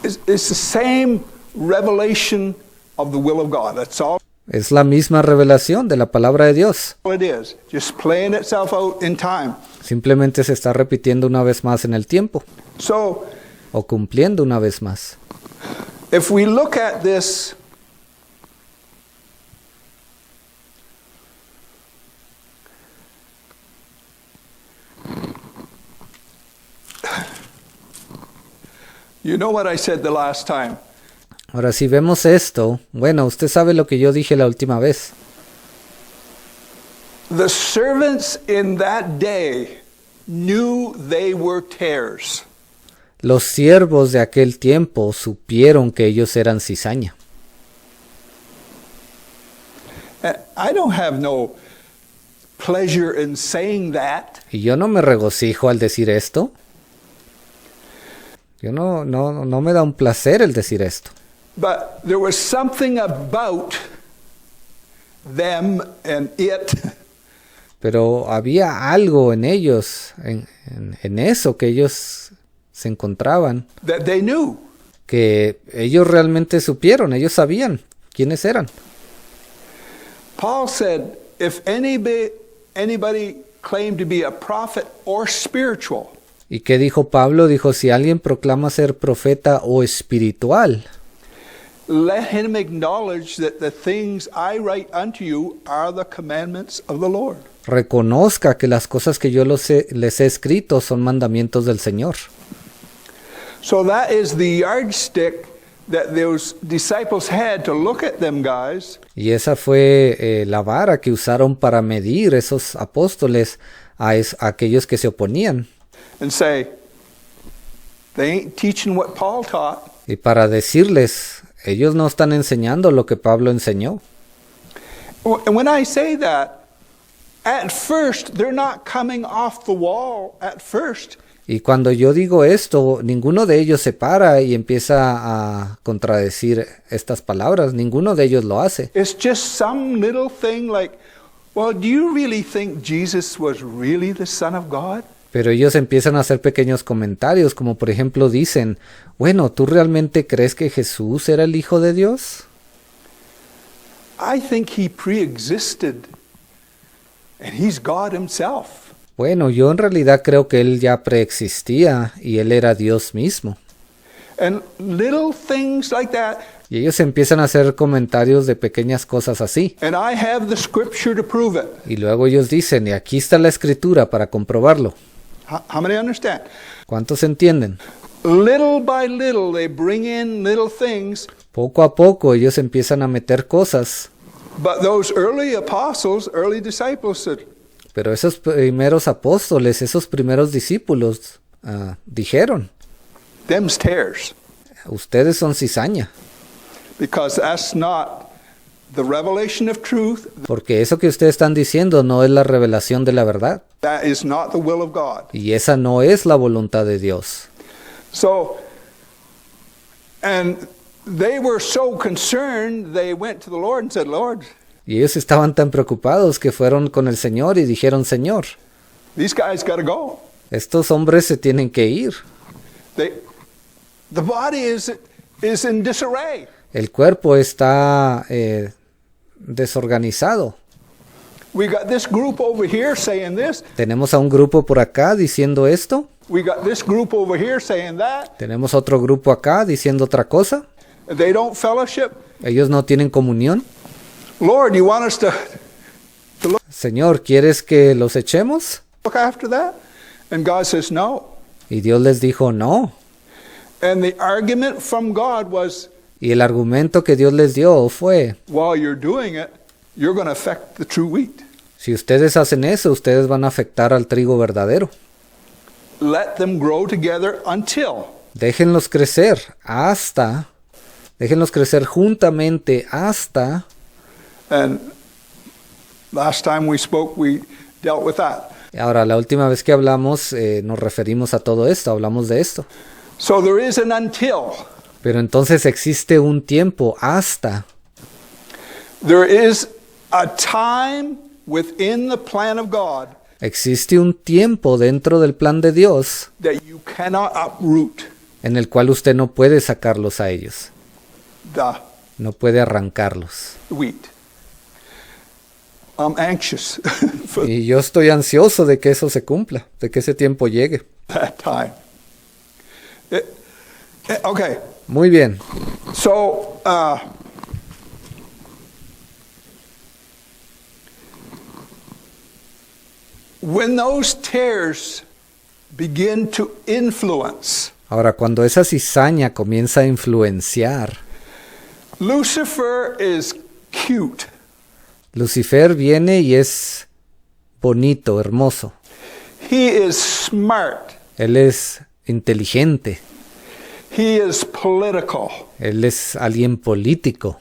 It's the same revelation of the will of God. That's all Es la misma revelación de la palabra de Dios. it is. Just playing itself out in time. Simplemente se está repitiendo una vez más en el tiempo, So, o cumpliendo una vez más. if we look at this, you know what I said the last time. Ahora, si vemos esto, bueno, usted sabe lo que yo dije la última vez. The servants in that day knew they were tares. Los siervos de aquel tiempo supieron que ellos eran cizaña. And I don't have no pleasure in saying that. Y yo no me regocijo al decir esto. Yo no me da un placer el decir esto. But there was something about them and it Pero había algo en ellos, en eso que ellos se encontraban, that they knew. que ellos realmente supieron, ellos sabían quiénes eran. Paul said, if anybody claimed to be a prophet or spiritual, ¿Y qué dijo Pablo? Dijo, si alguien proclama ser profeta o espiritual, let him acknowledge that the things I write unto you are the commandments of the Lord. reconozca que las cosas que yo les he escrito son mandamientos del Señor. So that is the yardstick that those disciples had to look at them guys Y esa fue la vara que usaron para medir esos apóstoles a aquellos que se oponían. and say, they ain't teaching what Paul taught. Y para decirles, ellos no están enseñando lo que Pablo enseñó. And when I say that, at first, they're not coming off the wall at first. Y cuando yo digo esto, ninguno de ellos se para y empieza a contradecir estas palabras. Ninguno de ellos lo hace. It's just some little thing like, well, do you really think Jesus was really the Son of God? Pero ellos empiezan a hacer pequeños comentarios, como por ejemplo dicen, bueno, ¿tú realmente crees que Jesús era el Hijo de Dios? I think he pre-existed, and he's God himself. Bueno, yo en realidad creo que él ya preexistía y él era Dios mismo. And little things like that. Y ellos empiezan a hacer comentarios de pequeñas cosas así. And I have the scripture to prove it. Y luego ellos dicen, y aquí está la escritura para comprobarlo. How many understand? ¿Cuántos entienden? Little by little, they bring in little things. Poco a poco ellos empiezan a meter cosas. But those early apostles, early disciples said, Pero esos primeros apóstoles, esos primeros discípulos dijeron, them's tares. ustedes son cizaña. Because that's not the revelation of truth. Porque eso que ustedes están diciendo no es la revelación de la verdad. That is not the will of God. Y esa no es la voluntad de Dios. So, and they were so concerned, they went to the Lord and said, Lord, Y ellos estaban tan preocupados que fueron con el Señor y dijeron, Señor, these guys got to go. estos hombres se tienen que ir. The body is in disarray. El cuerpo está desorganizado. We got this group over here saying this. Tenemos a un grupo por acá diciendo esto. We got this group over here saying that. Tenemos otro grupo acá diciendo otra cosa. They don't fellowship. Ellos no tienen comunión. Lord, you want us to Señor, ¿quieres que los echemos? look after that? And God says no. Y Dios les dijo no. And the argument from God was, Y el argumento que Dios les dio fue, while you're doing it, you're going to affect the true wheat. si ustedes hacen eso, ustedes van a afectar al trigo verdadero. Let them grow together until. Déjenlos crecer juntamente hasta. And last time we spoke, we dealt with that. Ahora, la última vez que hablamos, nos referimos a todo esto, hablamos de esto. So there is an until. Pero entonces existe un tiempo hasta. There is a time within the plan of God Existe un tiempo dentro del plan de Dios that you cannot uproot en el cual usted no puede sacarlos a ellos, the no puede arrancarlos. wheat. I'm anxious for Y yo estoy ansioso de que eso se cumpla, de que ese tiempo llegue. that time. Okay, Muy bien. so when those tares begin to influence, Ahora, cuando esa cizaña comienza a influenciar, Lucifer is cute. Lucifer viene y es bonito, hermoso. He is smart. Él es inteligente. He is political. Él es alguien político.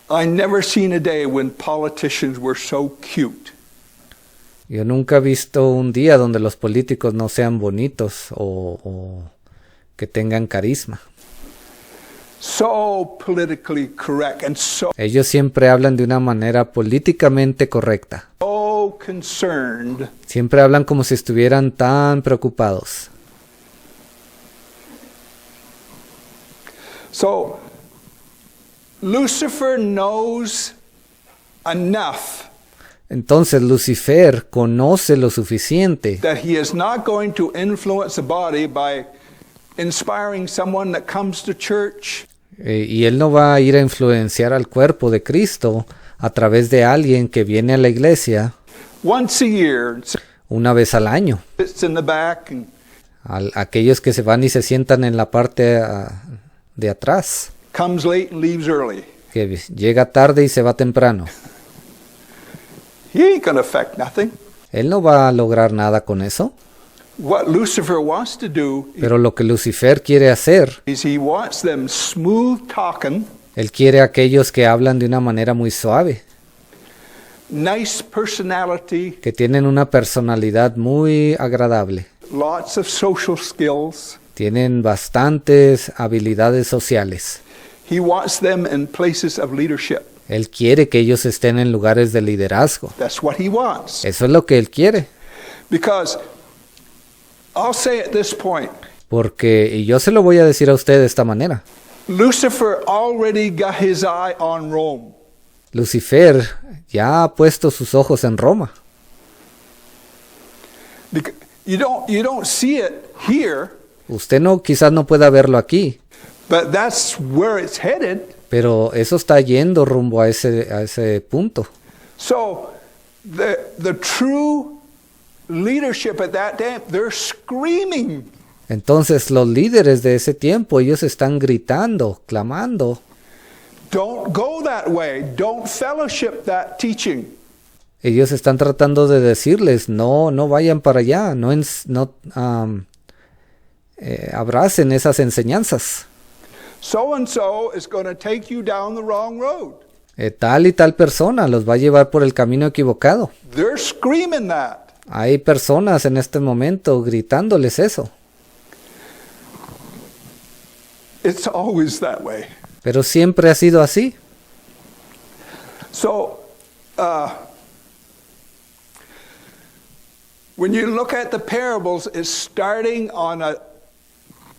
I never seen a day when politicians were so cute. Yo nunca he visto un día donde los políticos no sean bonitos o que tengan carisma. So politically correct and so Ellos siempre hablan de una manera políticamente correcta. concerned. Siempre hablan como si estuvieran tan preocupados. So Lucifer knows enough Entonces Lucifer conoce lo suficiente that he is not going to influence the body by inspiring someone that comes to church, y él no va a ir a influenciar al cuerpo de Cristo a través de alguien que viene a la iglesia once a year, una vez al año. sits in the back and Aquellos que se van y se sientan en la parte de atrás, comes late and leaves early. que llega tarde y se va temprano. He ain't going to affect nothing. Él no va a lograr nada con eso. What Lucifer wants to do Pero lo que Lucifer quiere hacer, is he wants them smooth talking, él quiere a aquellos que hablan de una manera muy suave, nice personality, que tienen una personalidad muy agradable, lots of social skills. tienen bastantes habilidades sociales. He wants them in places of leadership. Él quiere que ellos estén en lugares de liderazgo. That's what he wants. Eso es lo que él quiere. Because I'll say at this point, Porque, y yo se lo voy a decir a usted de esta manera, Lucifer already got his eye on Rome. Lucifer ya ha puesto sus ojos en Roma. You don't see it here, Usted no, quizás no pueda verlo aquí, but that's where it's headed. pero eso está yendo rumbo a ese punto. So the true leadership at that time, they're screaming. Entonces los líderes de ese tiempo, ellos están gritando, clamando. Don't go that way. Don't fellowship that teaching. Ellos están tratando de decirles, no vayan para allá, abracen esas enseñanzas. So and so is going to take you down the wrong road. Tal y tal persona los va a llevar por el camino equivocado. They're screaming that. Hay personas en este momento gritándoles eso. It's always that way. Pero siempre ha sido así. So, when you look at the parables, it's starting on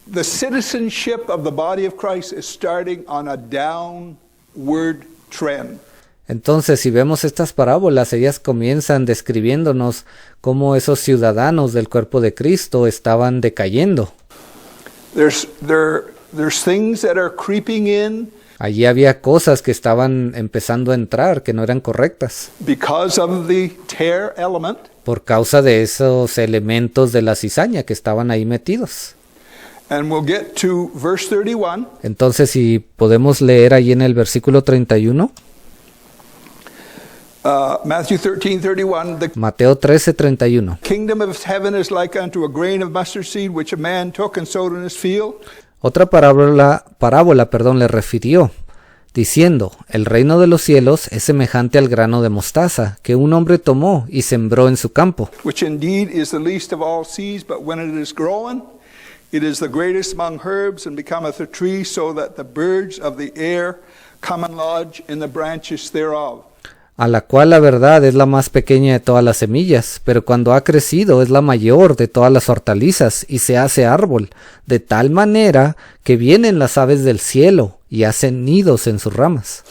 the citizenship of the body of Christ is starting on a downward trend. Entonces, si vemos estas parábolas, ellas comienzan describiéndonos cómo esos ciudadanos del cuerpo de Cristo estaban decayendo. There's things that are creeping in Allí había cosas que estaban empezando a entrar, que no eran correctas, because of the tear element. por causa de esos elementos de la cizaña que estaban ahí metidos. And we'll get to verse 31. Entonces, si podemos leer ahí en el versículo 31, Matthew 13:31. The Mateo 13:31. kingdom of heaven is like unto a grain of mustard seed which a man took and sowed in his field. Otra parábola, le refirió, diciendo, el reino de los cielos es semejante al grano de mostaza, que un hombre tomó y sembró en su campo, Which indeed is the least of all seeds, but when it is growing, it is the greatest among herbs, and becometh a tree, so that the birds of the air come and lodge in the branches thereof. a la cual la verdad es la más pequeña de todas las semillas, pero cuando ha crecido es la mayor de todas las hortalizas y se hace árbol, de tal manera que vienen las aves del cielo y hacen nidos en sus ramas.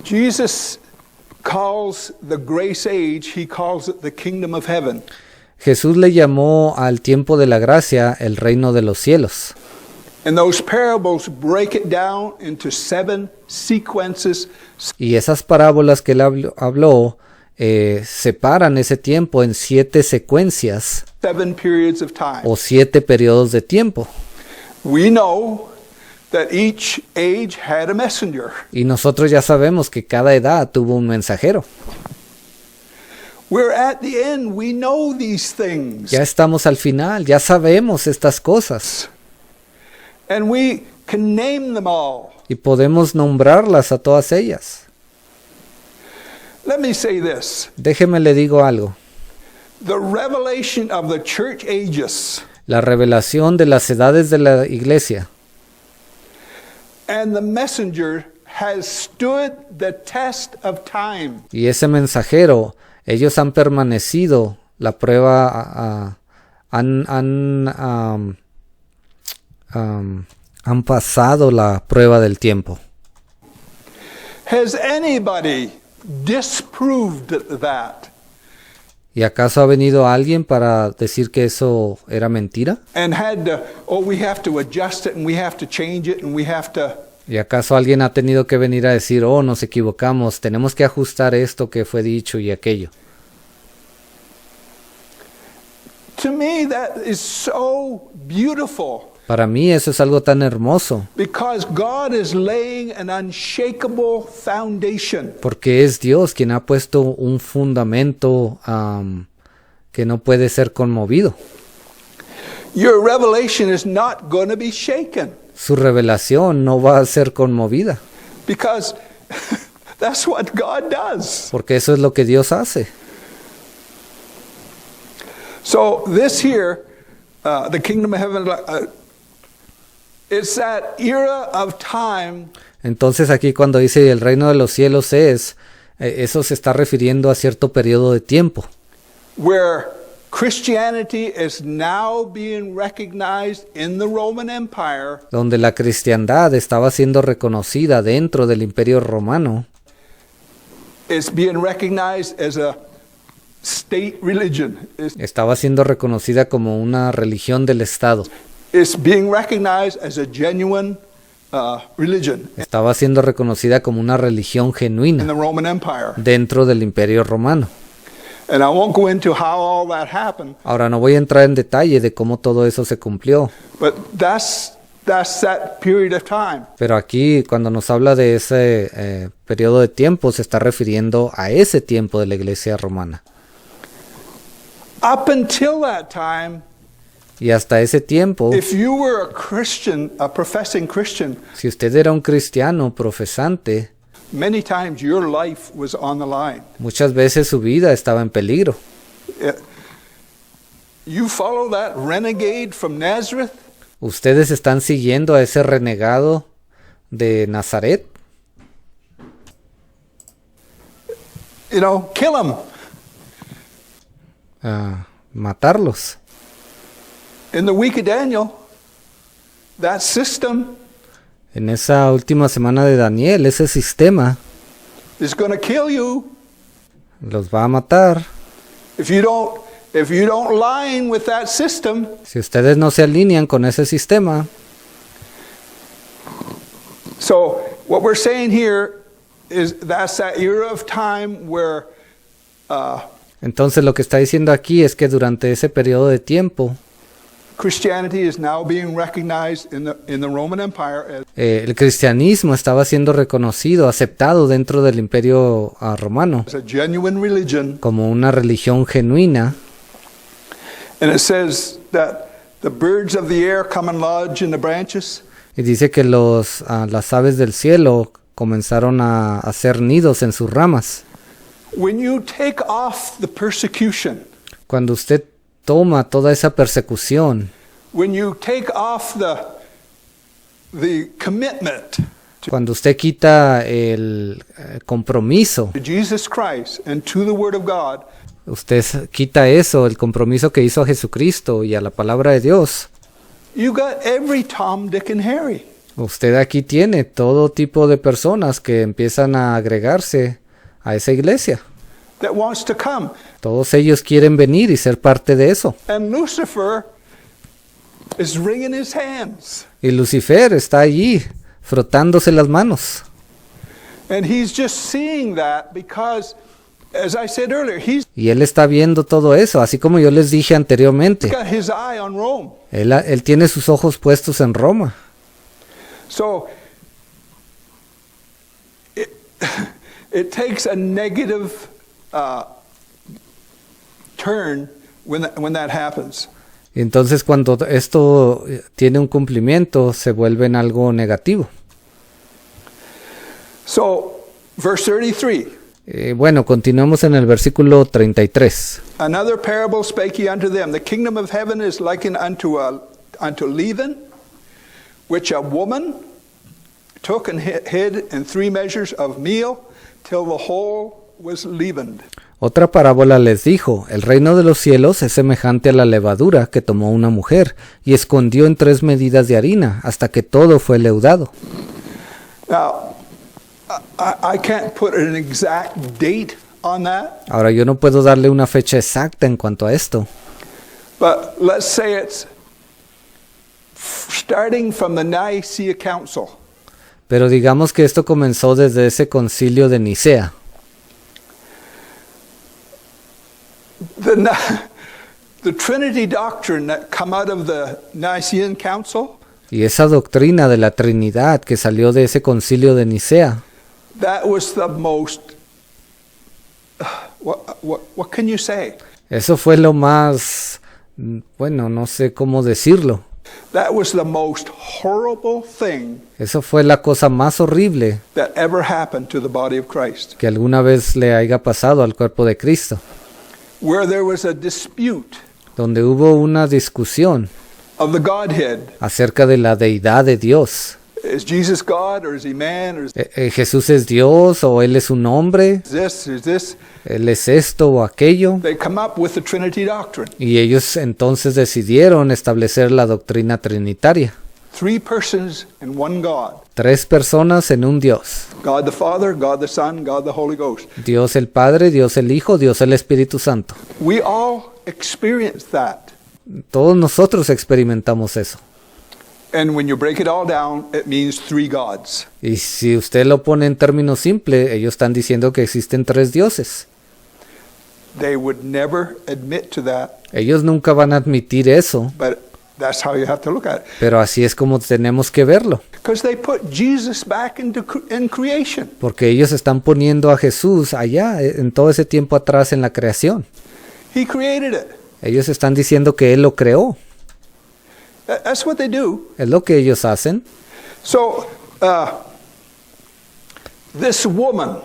Jesus calls the grace age, he calls it the kingdom of heaven. Jesús le llamó al tiempo de la gracia el reino de los cielos. And those parables break it down into 7 sequences. Y esas parábolas que él habló separan ese tiempo en 7 secuencias 7 periods of time. o 7 periodos de tiempo. We know that each age had a messenger. Y nosotros ya sabemos que cada edad tuvo un mensajero. We're at the end. We know these things. Ya estamos al final, ya sabemos estas cosas. And we can name them all. Y podemos nombrarlas a todas ellas. Let me say this. Déjeme le digo algo. The revelation of the church ages La revelación de las edades de la iglesia and the messenger has stood the test of time. y ese mensajero, ellos han permanecido la prueba, han pasado la prueba del tiempo. Has anybody disproved that? ¿Y acaso ha venido alguien para decir que eso era mentira? And had to, we have to adjust it and we have to change it and we have to. ¿Y acaso alguien ha tenido que venir a decir, nos equivocamos, tenemos que ajustar esto que fue dicho y aquello? To me, that is so beautiful Para mí eso es algo tan hermoso, because God is laying an unshakable foundation. porque es Dios quien ha puesto un fundamento que no puede ser conmovido. Your revelation is not going to be shaken Su revelación no va a ser conmovida, because that's what God does. porque eso es lo que Dios hace. So this here, the kingdom of heaven, it's that era of time Entonces aquí cuando dice el reino de los cielos es, eso se está refiriendo a cierto periodo de tiempo, where Christianity is now being recognized in the Roman Empire donde la cristiandad estaba siendo reconocida dentro del imperio romano, is being recognized as a state religion. estaba siendo reconocida como una religión del Estado, It's being recognized as a genuine religion estaba siendo reconocida como una religión in genuina the Roman Empire. dentro del imperio romano. And I won't go into how all that happened, Ahora no voy a entrar en detalle de cómo todo eso se cumplió, but that's that period of time. pero aquí cuando nos habla de ese periodo de tiempo se está refiriendo a ese tiempo de la iglesia romana. Up until that time, Y hasta ese tiempo, if you were a Christian, a professing Christian, si usted era un cristiano profesante, many times your life was on the line. muchas veces su vida estaba en peligro. You follow that renegade from Nazareth, Ustedes están siguiendo a ese renegado de Nazaret, kill him. a matarlos. In the week of Daniel, that system En esa última semana de Daniel, ese sistema is going to kill you los va a matar. if you don't line with that system. Si ustedes no se alinean con ese sistema, So what we're saying here is that's that era of time where entonces lo que está diciendo aquí es que durante ese periodo de tiempo, Christianity is now being recognized in the Roman Empire as el cristianismo estaba siendo reconocido, aceptado dentro del imperio romano a genuine religion, como una religión genuina. and it says that the birds of the air come and lodge in the branches. Y dice que las aves del cielo comenzaron a hacer nidos en sus ramas. When you take off the persecution, Cuando usted toma toda esa persecución, when you take off the commitment cuando usted quita el compromiso, to Jesus Christ and to the Word of God, usted quita eso, el compromiso que hizo a Jesucristo y a la palabra de Dios, you got every Tom, Dick, and Harry. usted aquí tiene todo tipo de personas que empiezan a agregarse a esa iglesia. That wants to come. Todos ellos quieren venir y ser parte de eso. And Lucifer is wringing his hands. Y Lucifer está allí frotándose las manos. And he's just seeing that because, as I said earlier, he's Y él está viendo todo eso, así como yo les dije anteriormente. got his eye on Rome. Él tiene sus ojos puestos en Roma. So it takes a negative turn when that happens. Y entonces cuando esto tiene un cumplimiento, se vuelve en algo negativo. So, verse 33. Bueno, continuamos en el versículo 33. Another parable spake he unto them. The kingdom of heaven is likened unto leaven, which a woman took and hid in 3 measures of meal, till the whole was leavened. Otra parábola les dijo, el reino de los cielos es semejante a la levadura que tomó una mujer y escondió en 3 medidas de harina hasta que todo fue leudado. Now, I can't put an exact date on that, Ahora yo no puedo darle una fecha exacta en cuanto a esto, but let's say it's starting from the Nicaea Council. pero digamos que esto comenzó desde ese concilio de Nicea. The Trinity doctrine that come out of the Nicene Council, Y esa doctrina de la Trinidad que salió de ese concilio de Nicea, that was the most, what can you say? eso fue lo más, bueno, no sé cómo decirlo. That was the most horrible thing Eso fue la cosa más horrible that ever happened to the body of Christ. que alguna vez le haya pasado al cuerpo de Cristo, Where there was a dispute donde hubo una discusión of the Godhead. acerca de la deidad de Dios. Is Jesus God or is he man or is ¿Jesús es Dios o Él es un hombre? is this? ¿Él es esto o aquello? They come up with the Trinity doctrine. Y ellos entonces decidieron establecer la doctrina trinitaria. 3 persons and one God. 3 personas en un Dios. God the Father, God the Son, God the Holy Ghost. Dios el Padre, Dios el Hijo, Dios el Espíritu Santo. We all experience that. Todos nosotros experimentamos eso. And when you break it all down, it means 3 gods. Y si usted lo pone en términos simples, ellos están diciendo que existen 3 dioses. They would never admit to that, Ellos nunca van a admitir eso, but that's how you have to look at it. pero así es como tenemos que verlo. Because they put Jesus back in creation. Porque ellos están poniendo a Jesús allá, en todo ese tiempo atrás en la creación. He created it. Ellos están diciendo que Él lo creó. That's what they do. Es lo que ellos hacen. So, this woman,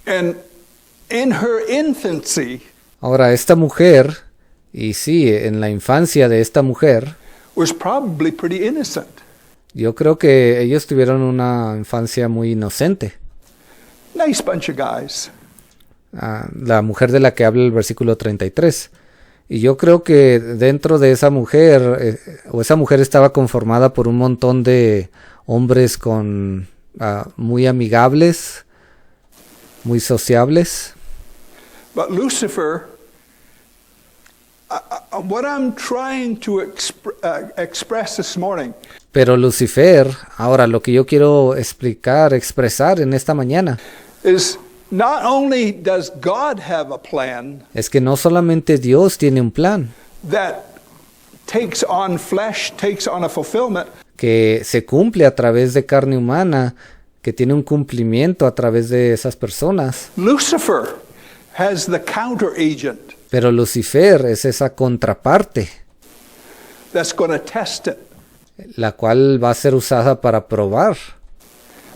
and in her infancy, Ahora, esta mujer, y sí, en la infancia de esta mujer, was probably pretty innocent. yo creo que ellos tuvieron una infancia muy inocente. Nice bunch of guys. La mujer de la que habla el versículo 33. Y yo creo que dentro de esa mujer, o esa mujer estaba conformada por un montón de hombres con muy amigables, muy sociables. But Lucifer, what I'm trying to express this morning, Pero Lucifer, ahora lo que yo quiero expresar en esta mañana, is not only does God have a plan es que no solamente Dios tiene un plan that takes on flesh, takes on a fulfillment, que se cumple a través de carne humana, que tiene un cumplimiento a través de esas personas, Lucifer has the counter agent pero Lucifer es esa contraparte, that's going to test it, la cual va a ser usada para probar.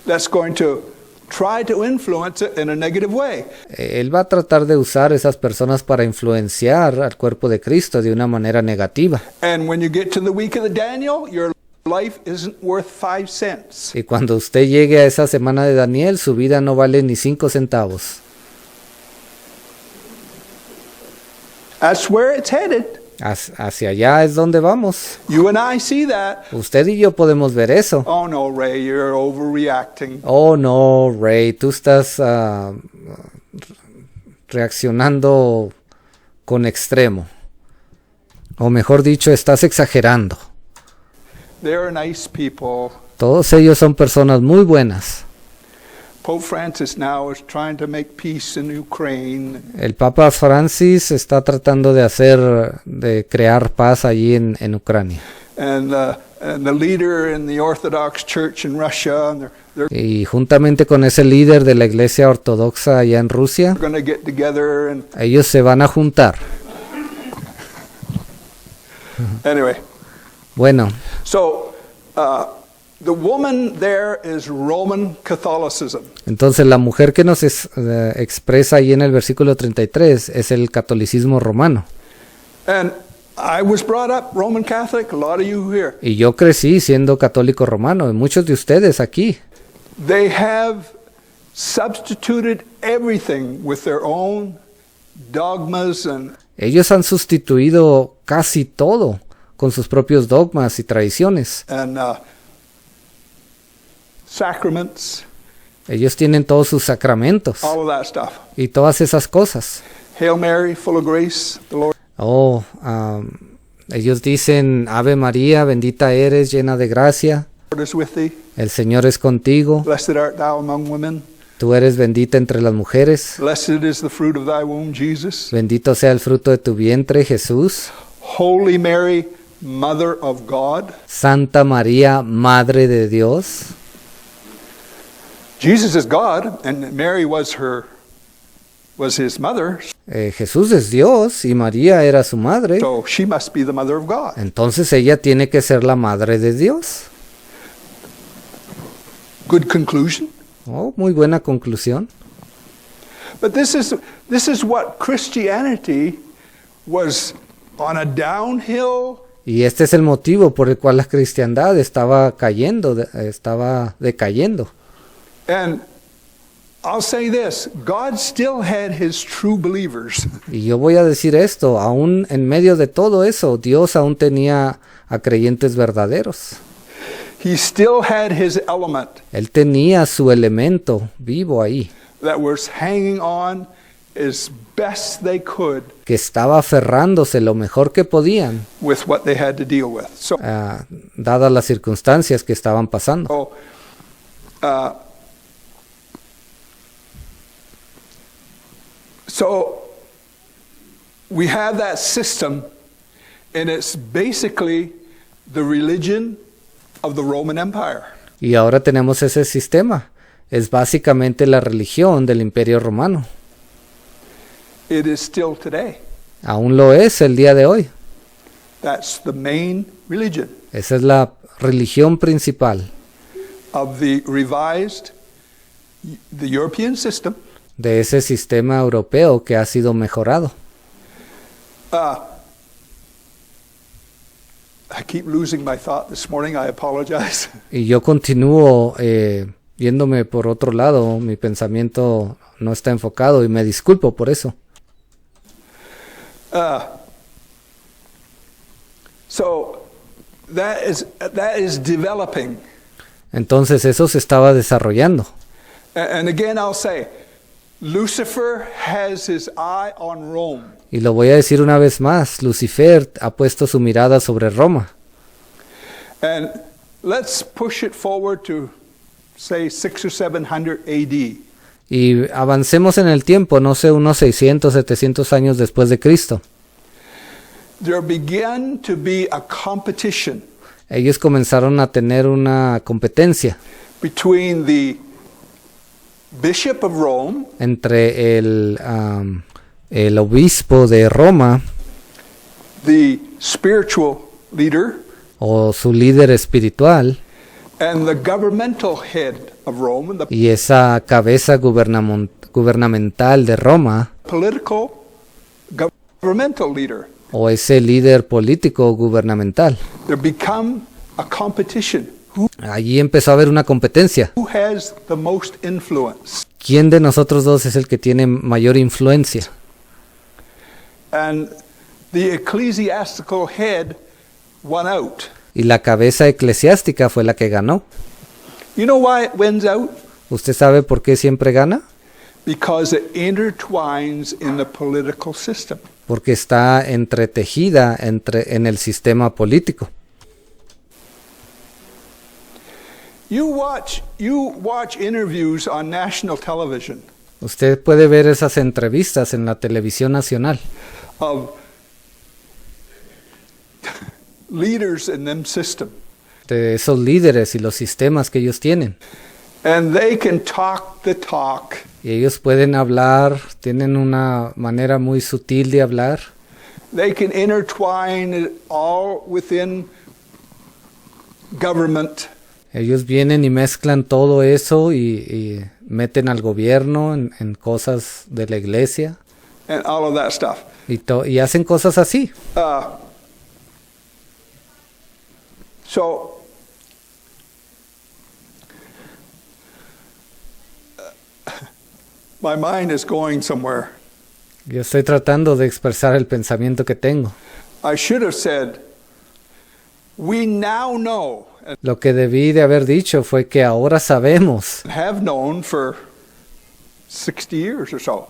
that's going to try to influence it in a negative way. Él va a tratar de usar esas personas para influenciar al cuerpo de Cristo de una manera negativa. And when you get to the week of the Daniel, your life isn't worth 5 cents. Y cuando usted llegue a esa semana de Daniel, su vida no vale ni 5 centavos. That's where it's headed. Hacia allá es donde vamos. You and I see that. Usted y yo podemos ver eso. Oh no, Ray, you're overreacting. Oh no, Ray, tú estás reaccionando con extremo. O mejor dicho, estás exagerando. They're nice people. Todos ellos son personas muy buenas. Pope Francis now is trying to make peace in Ukraine. El Papa Francis está tratando de crear paz allí en Ucrania. And the leader in the Orthodox Church in Russia, and they're Y juntamente con ese líder de la iglesia ortodoxa allá en Rusia, going to get together and ellos se van a juntar. anyway. Bueno, So the woman there is Roman Catholicism. entonces la mujer que nos expresa ahí en el versículo 33 es el catolicismo romano. And I was brought up Roman Catholic, a lot of you here. Y yo crecí siendo católico romano, y muchos de ustedes aquí. They have substituted everything with their own dogmas and Ellos han sustituido casi todo con sus propios dogmas y tradiciones. Sacraments, Ellos tienen todos sus sacramentos all of that stuff. y todas esas cosas. Hail Mary, full of grace, the Lord Ellos dicen, Ave María, bendita eres, llena de gracia, is with thee. el Señor es contigo, Blessed art thou among women. Tú eres bendita entre las mujeres. Blessed is the fruit of thy womb, Jesus. Bendito sea el fruto de tu vientre, Jesús. Holy Mary, Mother of God. Santa María, Madre de Dios. Jesus is God, and Mary was his mother, Jesús es Dios y María era su madre. so she must be the mother of God. Entonces ella tiene que ser la madre de Dios. Good conclusion. Oh, muy buena conclusión. But this is what Christianity was on a downhill. Y este es el motivo por el cual la cristiandad estaba decayendo. And I'll say this, God still had his true believers. Y yo voy a decir esto, aún en medio de todo eso, Dios aún tenía a creyentes verdaderos. He still had his element Él tenía su elemento vivo ahí, that was hanging on as best they could que estaba aferrándose lo mejor que podían, with what they had to deal with. dadas las circunstancias que estaban pasando. So we have that system, and it's basically the religion of the Roman Empire. Y ahora tenemos ese sistema. Es básicamente la religión del Imperio Romano. It is still today. Aún lo es el día de hoy. That's the main religion Esa es la religión principal of the European system. de ese sistema europeo que ha sido mejorado. I keep losing my thought this morning. I apologize. Y yo continúo yéndome por otro lado. Mi pensamiento no está enfocado y me disculpo por eso. So that is developing. Entonces eso se estaba desarrollando. And again, I'll say, Lucifer has his eye on Rome. Y lo voy a decir una vez más, Lucifer ha puesto su mirada sobre Roma. And let's push it forward to, say, 600 or 700 AD. Y avancemos en el tiempo, no sé, unos 600, 700 años después de Cristo. There began to be a competition Ellos comenzaron a tener una competencia between the Bishop of Rome, entre el obispo de Roma, the spiritual leader, o su líder espiritual, and the governmental head of Rome, and the y esa cabeza gubernamental de Roma, political governmental leader. o ese líder político gubernamental. There become a competition. Allí empezó a haber una competencia. Who has the most influence? ¿Quién de nosotros dos es el que tiene mayor influencia? And the ecclesiastical head won out. Y la cabeza eclesiástica fue la que ganó. You know why it wins out? ¿Usted sabe por qué siempre gana? Because it intertwines in the political system. Porque está entretejida en el sistema político. You watch interviews on national television Usted puede ver esas entrevistas en la televisión nacional of leaders in them system, de esos líderes y los sistemas que ellos tienen. and they can talk the talk, Y ellos pueden hablar, tienen una manera muy sutil de hablar. they can intertwine it all within government. Ellos vienen y mezclan todo eso y meten al gobierno en cosas de la iglesia And all of that stuff. y hacen cosas así. So my mind is going somewhere. Yo estoy tratando de expresar el pensamiento que tengo. I should have said, we now know, and Lo que debí de haber dicho fue que ahora sabemos have known for 60 years or so,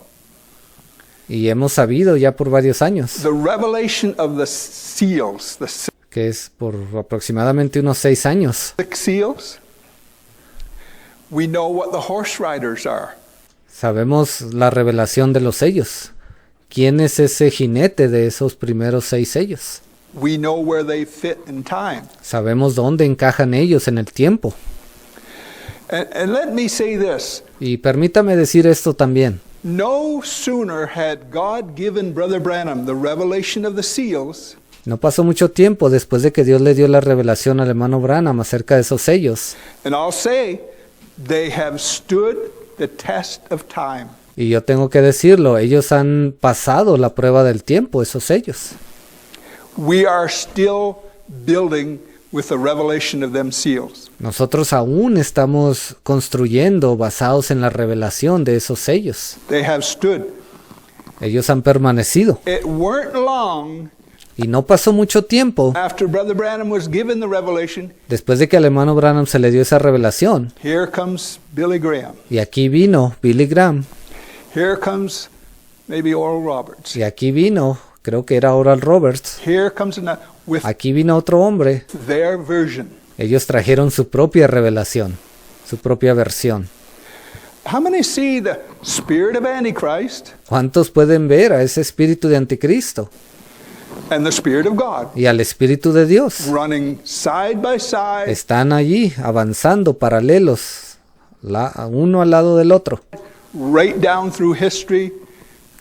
y hemos sabido ya por varios años, the revelation of the seals, the que es por aproximadamente unos 6 años, 6 seals, We know what the horse riders are. Sabemos la revelación de los sellos. ¿Quién es ese jinete de esos primeros 6 sellos? We know where they fit in time. Sabemos dónde encajan ellos en el tiempo. And let me say this. Y permítame decir esto también. No sooner had God given Brother Branham the revelation of the seals, No pasó mucho tiempo después de que Dios le dio la revelación al hermano Branham acerca de esos sellos. and I'll say they have stood the test of time. Y yo tengo que decirlo, ellos han pasado la prueba del tiempo, esos sellos. We are still building with the revelation of them seals. Nosotros aún estamos construyendo basados en la revelación de esos sellos. They have stood. Ellos han permanecido. It weren't long Y no pasó mucho tiempo after Brother Branham was given the revelation. después de que al hermano Branham se le dio esa revelación. Here comes Billy Graham. Y aquí vino Billy Graham. Here comes maybe Oral Roberts. Y aquí vino, creo que era Oral Roberts. Here comes with Aquí vino otro hombre. their version. Ellos trajeron su propia revelación, su propia versión. How many see the spirit of Antichrist ¿Cuántos pueden ver a ese espíritu de anticristo and the spirit of God y al espíritu de Dios? running side by side, Están allí avanzando paralelos, uno al lado del otro. right down through history,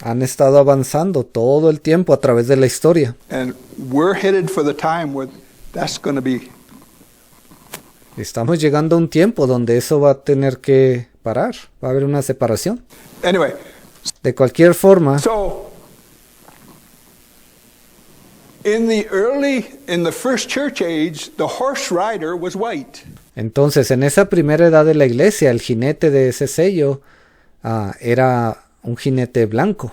Han estado avanzando todo el tiempo a través de la historia. and we're headed for the time where that's going to be. Estamos llegando a un tiempo donde eso va a tener que parar. Va a haber una separación. Anyway, De cualquier forma, so in the first church age, the horse rider was white. entonces en esa primera edad de la iglesia, el jinete de ese sello era un jinete blanco.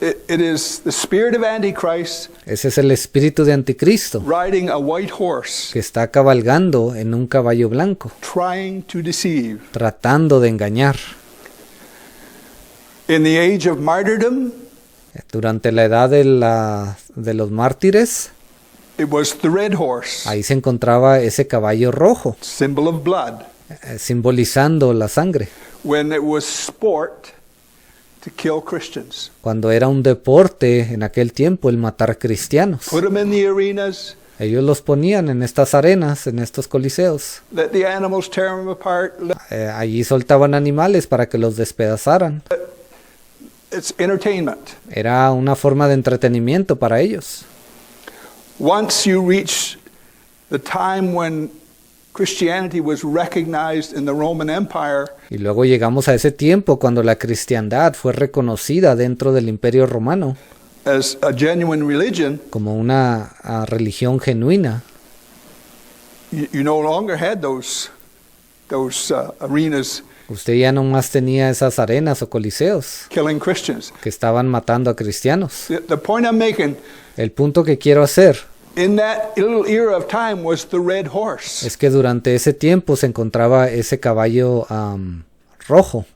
It is the spirit of Antichrist Ese es el espíritu de anticristo riding a white horse, que está cabalgando en un caballo blanco, trying to deceive. tratando de engañar. In the age of martyrdom, Durante la edad de los mártires, it was the red horse, ahí se encontraba ese caballo rojo, symbol of blood. simbolizando la sangre. When it was sport to kill Christians, Cuando era un deporte en aquel tiempo el matar cristianos. put them in the arenas, Ellos los ponían en estas arenas, en estos coliseos. let the animals tear them apart. Allí soltaban animales para que los despedazaran. It's entertainment. Era una forma de entretenimiento para ellos. Once you reach the time when Christianity was recognized in the Roman Empire, Y luego llegamos a ese tiempo cuando la cristiandad fue reconocida dentro del Imperio Romano as a genuine religion, como una religión genuina. you no longer had those arenas Usted ya no más tenía esas arenas o coliseos killing Christians. que estaban matando a cristianos. The point I'm making, El punto que quiero hacer in that little era of time, was the red horse. es que durante ese tiempo se encontraba ese caballo rojo.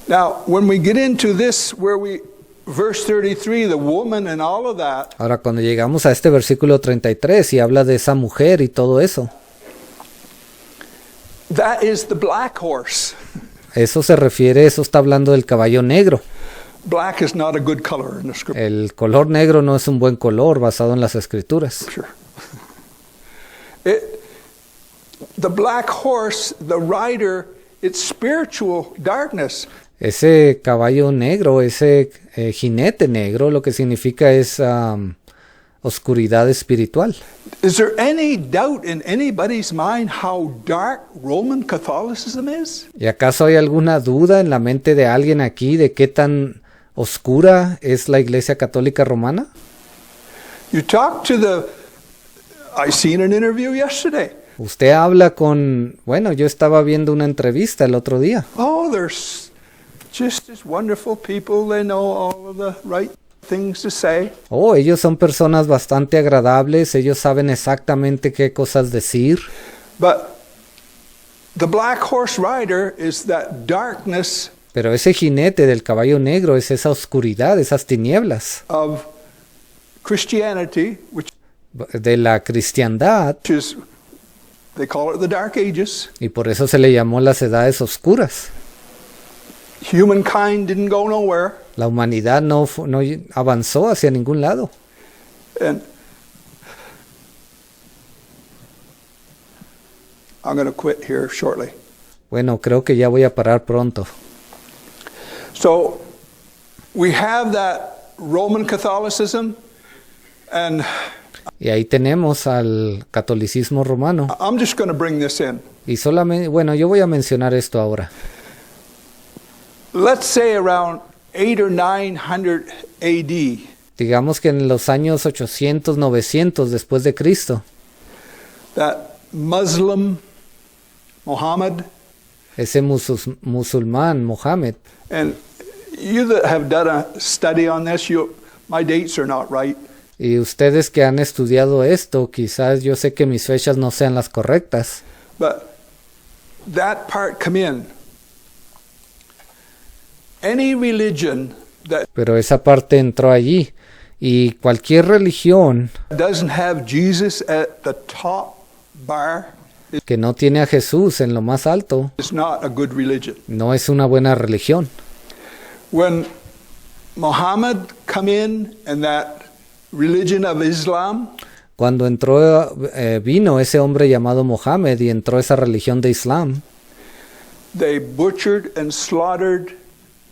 Now, when we get into this, verse 33, the woman and all of that, Ahora, cuando llegamos a este versículo 33 y habla de esa mujer y todo eso, that is the black horse. eso está hablando del caballo negro. Black is not a good color in the scripture. El color negro no es un buen color basado en las escrituras. The black horse, the rider, it's spiritual darkness. Ese caballo negro, ese jinete negro, lo que significa es oscuridad espiritual. Is there any doubt in anybody's mind how dark Roman Catholicism is? ¿Y acaso hay alguna duda en la mente de alguien aquí de qué tan oscura es la Iglesia Católica Romana? You talk to I seen an interview yesterday. Usted habla yo estaba viendo una entrevista el otro día. Oh, there's just as wonderful people. They know all of the right things to say. Oh, ellos son personas bastante agradables, ellos saben exactamente qué cosas decir. But the black horse rider is that darkness Pero ese jinete del caballo negro es esa oscuridad, esas tinieblas of Christianity, which de la cristiandad, is They call it the Dark Ages. Y por eso se le llamó las edades oscuras. Humankind didn't go nowhere. La humanidad no avanzó hacia ningún lado. And I'm going to quit here shortly. Bueno, creo que ya voy a parar pronto. So we have that Roman Catholicism, and Y ahí tenemos al catolicismo romano. I'm just going to bring this in. Y solamente, bueno, yo voy a mencionar esto ahora. Let's say around 800 or 900 AD, Digamos que en los años 800, 900 después de Cristo, that Muslim Muhammad, ese musulmán Mohammed, and you that have done a study on this, my dates are not right, y ustedes que han estudiado esto, quizás yo sé que mis fechas no sean las correctas, but that part come in. Any religion that pero esa parte entró allí. Y cualquier religión doesn't have Jesus at the top bar que no tiene a Jesús en lo más alto is not a good religion. no es una buena religión. When Muhammad come in and that religion of Islam, Cuando vino ese hombre llamado Mohammed y entró esa religión de Islam, they butchered and slaughtered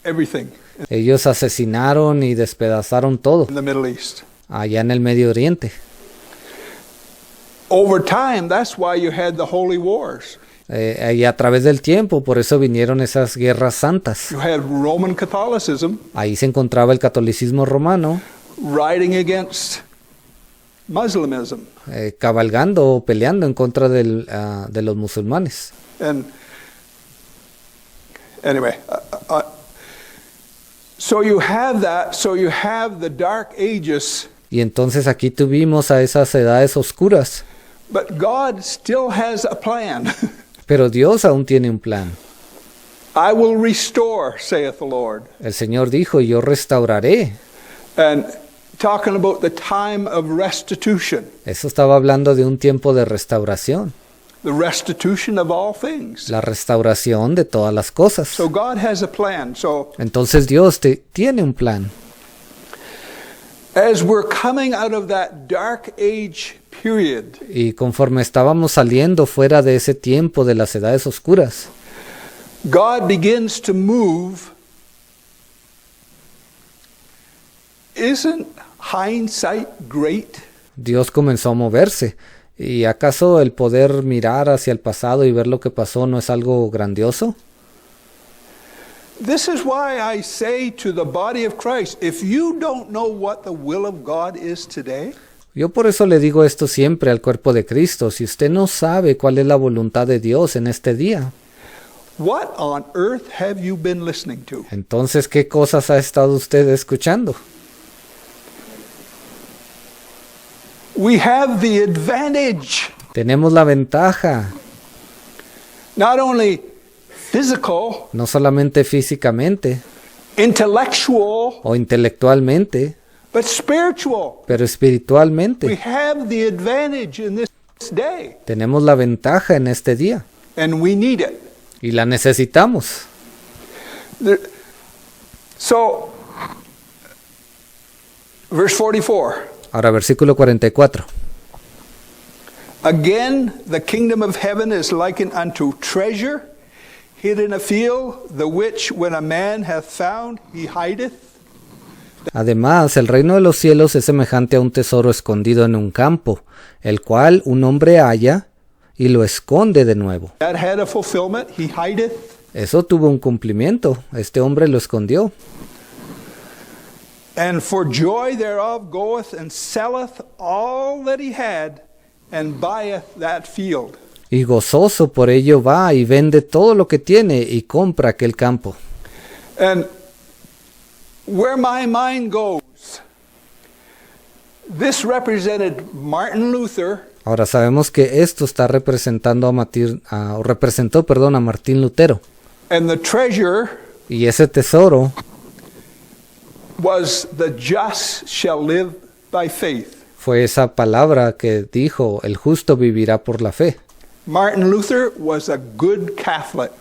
everything ellos asesinaron y despedazaron todo in the Middle East. allá en el Medio Oriente. Over time, that's why you had the holy wars. Y a través del tiempo, por eso vinieron esas guerras santas. You had Roman Catholicism Ahí se encontraba el catolicismo romano riding against Muslimism. cabalgando o peleando en contra de los musulmanes. And anyway, so you have that, so you have the Dark Ages, Y entonces aquí tuvimos a esas edades oscuras. but God still has a plan. Pero Dios aún tiene un plan. I will restore, saith the Lord. El Señor dijo, yo restauraré. And talking about the time of restitution, Eso estaba hablando de un tiempo de restauración. the restitution of all things. La restauración de todas las cosas. So God has a plan. So Entonces Dios tiene un plan. as we're coming out of that dark age period, Y conforme estábamos saliendo fuera de ese tiempo de las edades oscuras, God begins to move. Isn't hindsight great? Dios comenzó a moverse. ¿Y acaso el poder mirar hacia el pasado y ver lo que pasó no es algo grandioso? This is why I say to the body of Christ, if you don't know what the will of God is today, Yo por eso le digo esto siempre al cuerpo de Cristo. Si usted no sabe cuál es la voluntad de Dios en este día, what on earth have you been listening to? entonces ¿qué cosas ha estado usted escuchando? We have the advantage, Tenemos la ventaja, not only physical, no solamente físicamente intellectual, o intelectualmente, but spiritual. pero We espiritualmente. have the advantage in this day, Tenemos la ventaja en este día and we need it. y la necesitamos. So, verse 44. Ahora, versículo 44. Again, the kingdom of heaven is likened unto treasure hid in a field, the which when a man hath found, he hideth. Además, el reino de los cielos es semejante a un tesoro escondido en un campo, el cual un hombre halla y lo esconde de nuevo. That had a fulfillment, he hideth. Eso tuvo un cumplimiento. Este hombre lo escondió. And for joy thereof goeth and selleth all that he had, and buyeth that field. Y gozoso por ello va y vende todo lo que tiene y compra aquel campo. And where my mind goes, this represented Martin Luther Ahora sabemos que esto está representando representó a Martín Lutero. and the treasure Y ese tesoro was the just shall live by faith. fue esa palabra que dijo, el justo vivirá por la fe. Martin Luther was a good Catholic,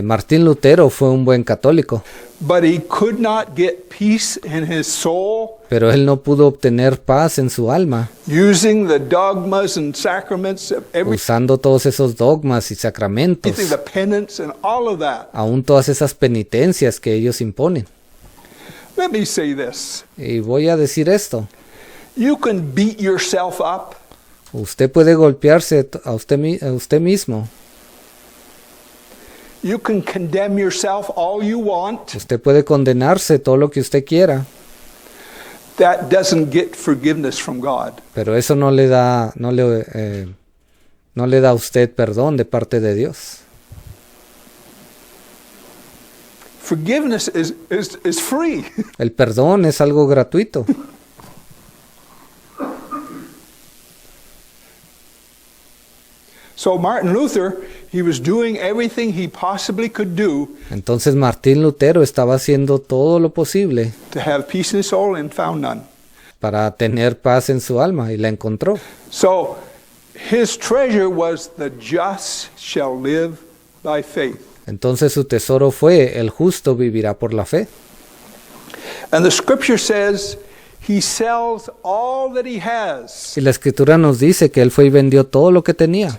Martín Lutero fue un buen católico, but he could not get peace in his soul pero él no pudo obtener paz en su alma using the dogmas and sacraments of usando todos esos dogmas y sacramentos, everything, the penance and all of that. aún todas esas penitencias que ellos imponen. Let me say this. Y voy a decir esto, You can beat yourself up. usted puede golpearse a usted mismo, You can condemn yourself all you want. usted puede condenarse todo lo que usted quiera, That doesn't get forgiveness from God. pero eso no le da a usted perdón de parte de Dios. Forgiveness is free. El perdón es algo gratuito. So Martin Luther, he was doing everything he possibly could do Entonces Martín Lutero estaba haciendo todo lo posible to have peace in his soul and found none. para tener paz en su alma y la encontró. So his treasure was the just shall live by faith. Entonces su tesoro fue el justo vivirá por la fe. And the scripture says he sells all that he has. Y la escritura nos dice que él fue y vendió todo lo que tenía.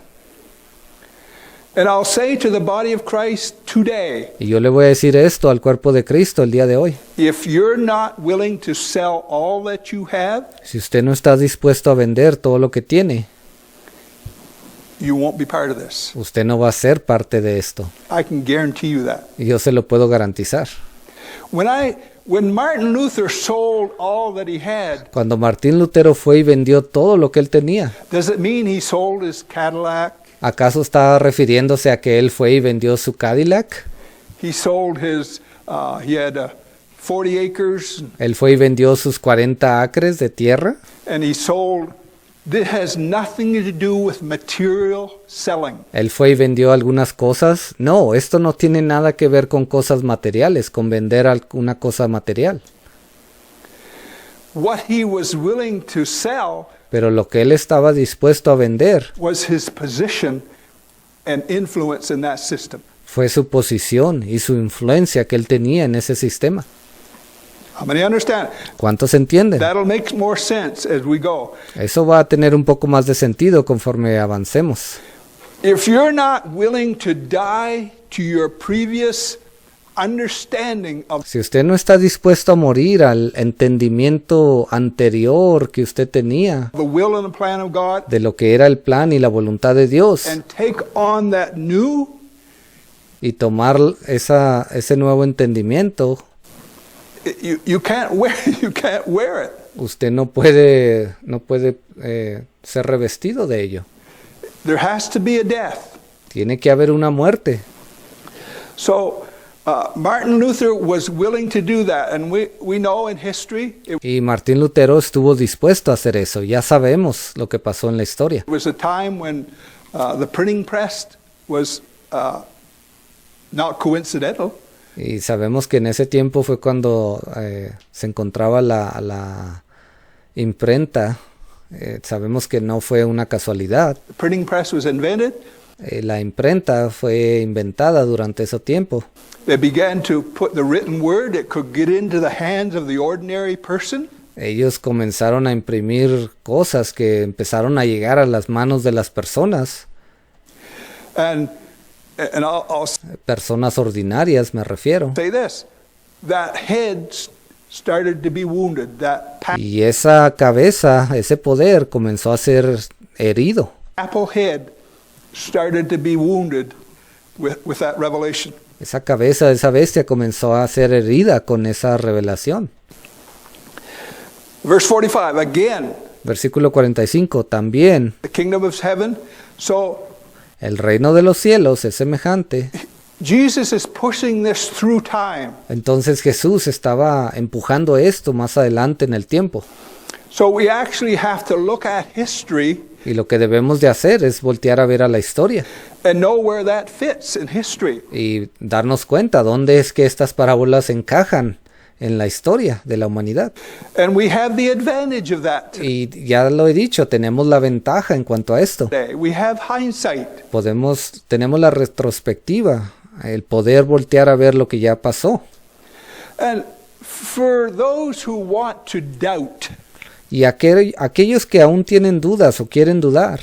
And I'll say to the body of Christ today, Y yo le voy a decir esto al cuerpo de Cristo el día de hoy. if you're not willing to sell all that you have, Si usted no está dispuesto a vender todo lo que tiene, you won't be part of this. usted no va a ser parte de esto. I can guarantee you that. Y yo se lo puedo garantizar. When Martin Luther sold all that he had, Cuando Martín Lutero fue y vendió todo lo que él tenía, does it mean he sold his Cadillac? ¿acaso está refiriéndose a que él fue y vendió su Cadillac? He sold his, he had 40 acres, Él fue y vendió sus 40 acres de tierra. and he sold, this has nothing to do with material selling. Él fue y vendió algunas cosas. No, esto no tiene nada que ver con cosas materiales, con vender alguna cosa material. What he was willing to sell Pero lo que él estaba dispuesto a vender was his position and influence in that system. fue su posición y su influencia que él tenía en ese sistema. How many understand? ¿Cuántos entienden? That'll make more sense as we go. Eso va a tener un poco más de sentido conforme avancemos. If you're not willing to die to your previous understanding of Si usted no está dispuesto a morir al entendimiento anterior que usted tenía the will and the plan of God de lo que era el plan y la voluntad de Dios and take on that new, y tomar ese nuevo entendimiento, you can't wear it. usted no puede ser revestido de ello. There has to be a death. Tiene que haber una muerte. So Martin Luther was willing to do that, and we know in history Y Martín Lutero estuvo dispuesto a hacer eso. Ya sabemos lo que pasó en la historia. it was a time when the printing press was not coincidental. Y sabemos que en ese tiempo fue cuando se encontraba la imprenta. Sabemos que no fue una casualidad. The printing press was invented. La imprenta fue inventada durante ese tiempo. They began to put the written word that could get into the hands of the ordinary person. Ellos comenzaron a imprimir cosas que empezaron a llegar a las manos de las personas. And I'll Personas ordinarias, me refiero. say this, that head started to be wounded, that Y esa cabeza, ese poder comenzó a ser herido. apple head started to be wounded with that revelation. Esa cabeza de esa bestia comenzó a ser herida con esa revelación. Verse 45, again, Versículo 45. También the kingdom of heaven. So el reino de los cielos es semejante. Jesus is pushing this through time. Entonces Jesús estaba empujando esto más adelante en el tiempo. So we actually have to look at history Y lo que debemos de hacer es voltear a ver a la historia and know where that fits in history. y darnos cuenta dónde es que estas parábolas encajan en la historia de la humanidad. And we have the advantage of that Y ya lo he dicho, tenemos la ventaja en cuanto a esto. today. We have hindsight. Tenemos la retrospectiva, el poder voltear a ver lo que ya pasó. And for those who want to doubt, Y aquellos que aún tienen dudas o quieren dudar,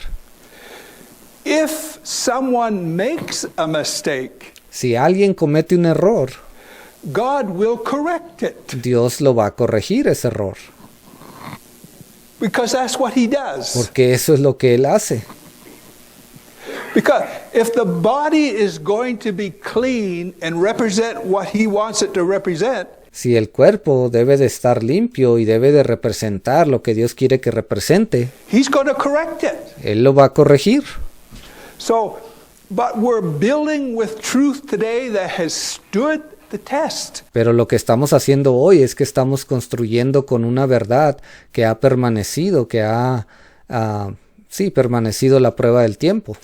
if someone makes a mistake, si alguien comete un error, God will correct it, Dios lo va a corregir ese error, because that's what he does. porque eso es lo que Él hace. Because if the body is going to be clean and represent what he wants it to represent, Si el cuerpo debe de estar limpio y debe de representar lo que Dios quiere que represente, he's going to correct it. Él lo va a corregir. So, but we're building with truth today that has stood the test. Pero lo que estamos haciendo hoy es que estamos construyendo con una verdad que ha permanecido, que ha permanecido la prueba del tiempo,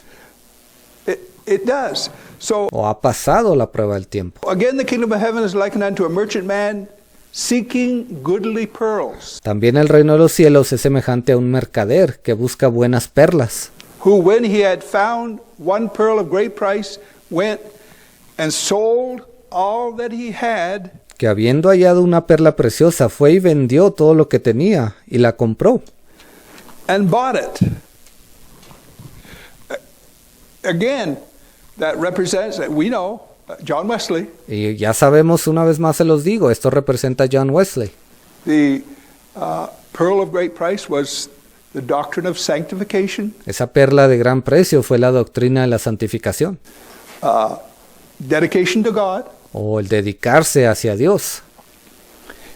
It does. So, o ha pasado la prueba del tiempo. again, the kingdom of heaven is likened unto a merchantman seeking goodly pearls, También el reino de los cielos es semejante a un mercader que busca buenas perlas, who, when he had found one pearl of great price, went and sold all that he had, que habiendo hallado una perla preciosa fue y vendió todo lo que tenía y la compró. and bought it. Again, that represents that we know John Wesley, Y ya sabemos, una vez más se los digo, esto representa a John Wesley. the pearl of great price was the doctrine of sanctification, Esa perla de gran precio fue la doctrina de la santificación, dedication to God. o el dedicarse hacia Dios.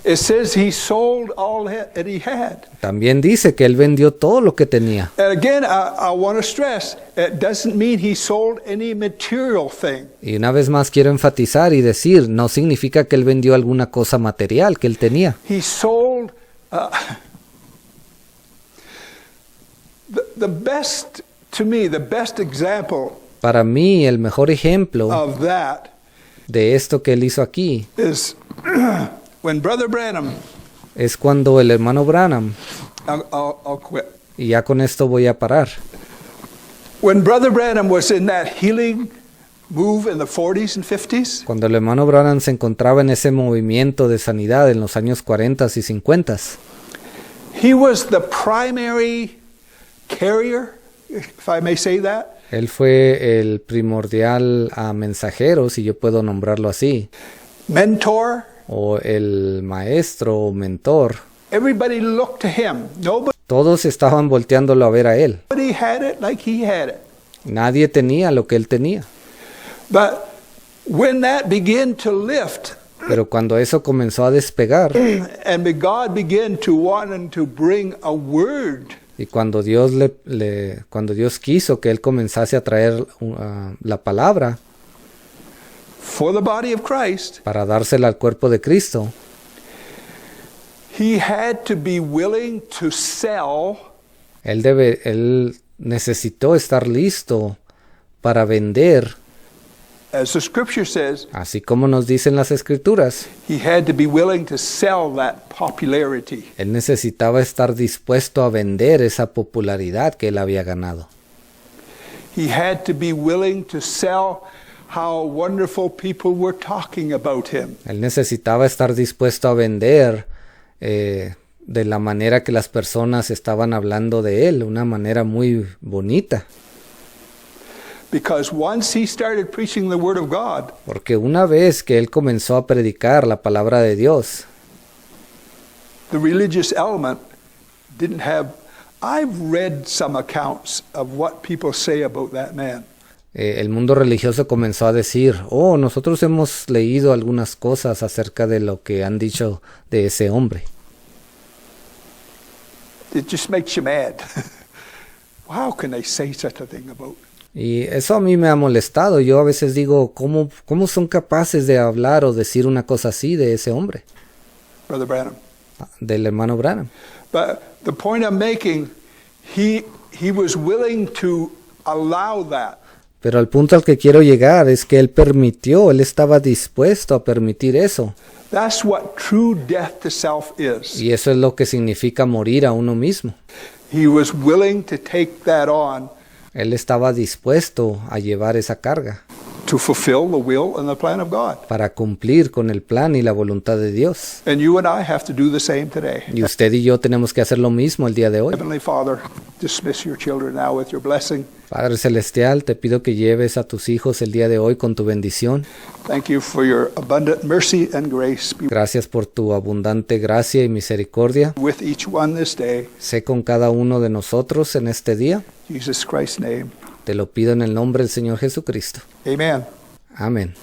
It says he sold all that he had. También dice que él vendió todo lo que tenía. And again, I want to stress, it doesn't mean he sold any material thing. Y una vez más quiero enfatizar y decir, no significa que él vendió alguna cosa material que él tenía. He sold the best, to me, the best example Para mí, el mejor ejemplo of that de esto que él hizo aquí is when Brother Branham, es cuando el hermano Branham, I'll quit. y ya con esto voy a parar, When Brother Branham was in that healing move in the 40s and 50s, cuando el hermano Branham se encontraba en ese movimiento de sanidad en los años 40 y 50, he was the primary carrier, if I may say that, él fue el primordial mensajero, si yo puedo nombrarlo así, mentor. o el maestro o mentor. Everybody looked to him. Todos estaban volteándolo a ver a él. Nobody had it like he had it. Nadie tenía lo que él tenía. But when that began to lift, Pero cuando eso comenzó a despegar, and God began to want and to bring a word, y cuando Dios cuando Dios quiso que él comenzase a traer la palabra for the body of Christ, para dársela al cuerpo de Cristo, he had to be willing to sell él necesitó estar listo para vender, as the scripture says, así como nos dicen las escrituras. he had to be willing to sell that popularity. Él necesitaba estar dispuesto a vender esa popularidad que él había ganado. He had to be willing to sell how wonderful people were talking about him. Él necesitaba estar dispuesto a vender de la manera que las personas estaban hablando de él, una manera muy bonita. Because once he started preaching the word of God, Porque una vez que él comenzó a predicar la palabra de Dios, the religious element didn't have. I've read some accounts of what people say about that man. el mundo religioso comenzó a decir, oh, nosotros hemos leído algunas cosas acerca de lo que han dicho de ese hombre. It just makes you mad. How can they say such a thing about? Y eso a mí me ha molestado. Yo a veces digo, ¿cómo son capaces de hablar o decir una cosa así de ese hombre? Brother Branham. Del hermano Branham. But the point I'm making, he was willing to allow that. Pero al punto al que quiero llegar es que Él permitió, Él estaba dispuesto a permitir eso. That's what true death to self is. Y eso es lo que significa morir a uno mismo. He was willing to take that on Él estaba dispuesto a llevar esa carga to fulfill the will and the plan of God. para cumplir con el plan y la voluntad de Dios. And you and I have to do the same today. Y usted y yo tenemos que hacer lo mismo el día de hoy. Heavenly Father, dismiss your children now with your blessing. Padre Celestial, te pido que lleves a tus hijos el día de hoy con tu bendición. Thank you for your abundant mercy and grace. Be Gracias por tu abundante gracia y misericordia. with each one this day. Sé con cada uno de nosotros en este día. In Jesus Christ's name. Te lo pido en el nombre del Señor Jesucristo. Amen. Amén.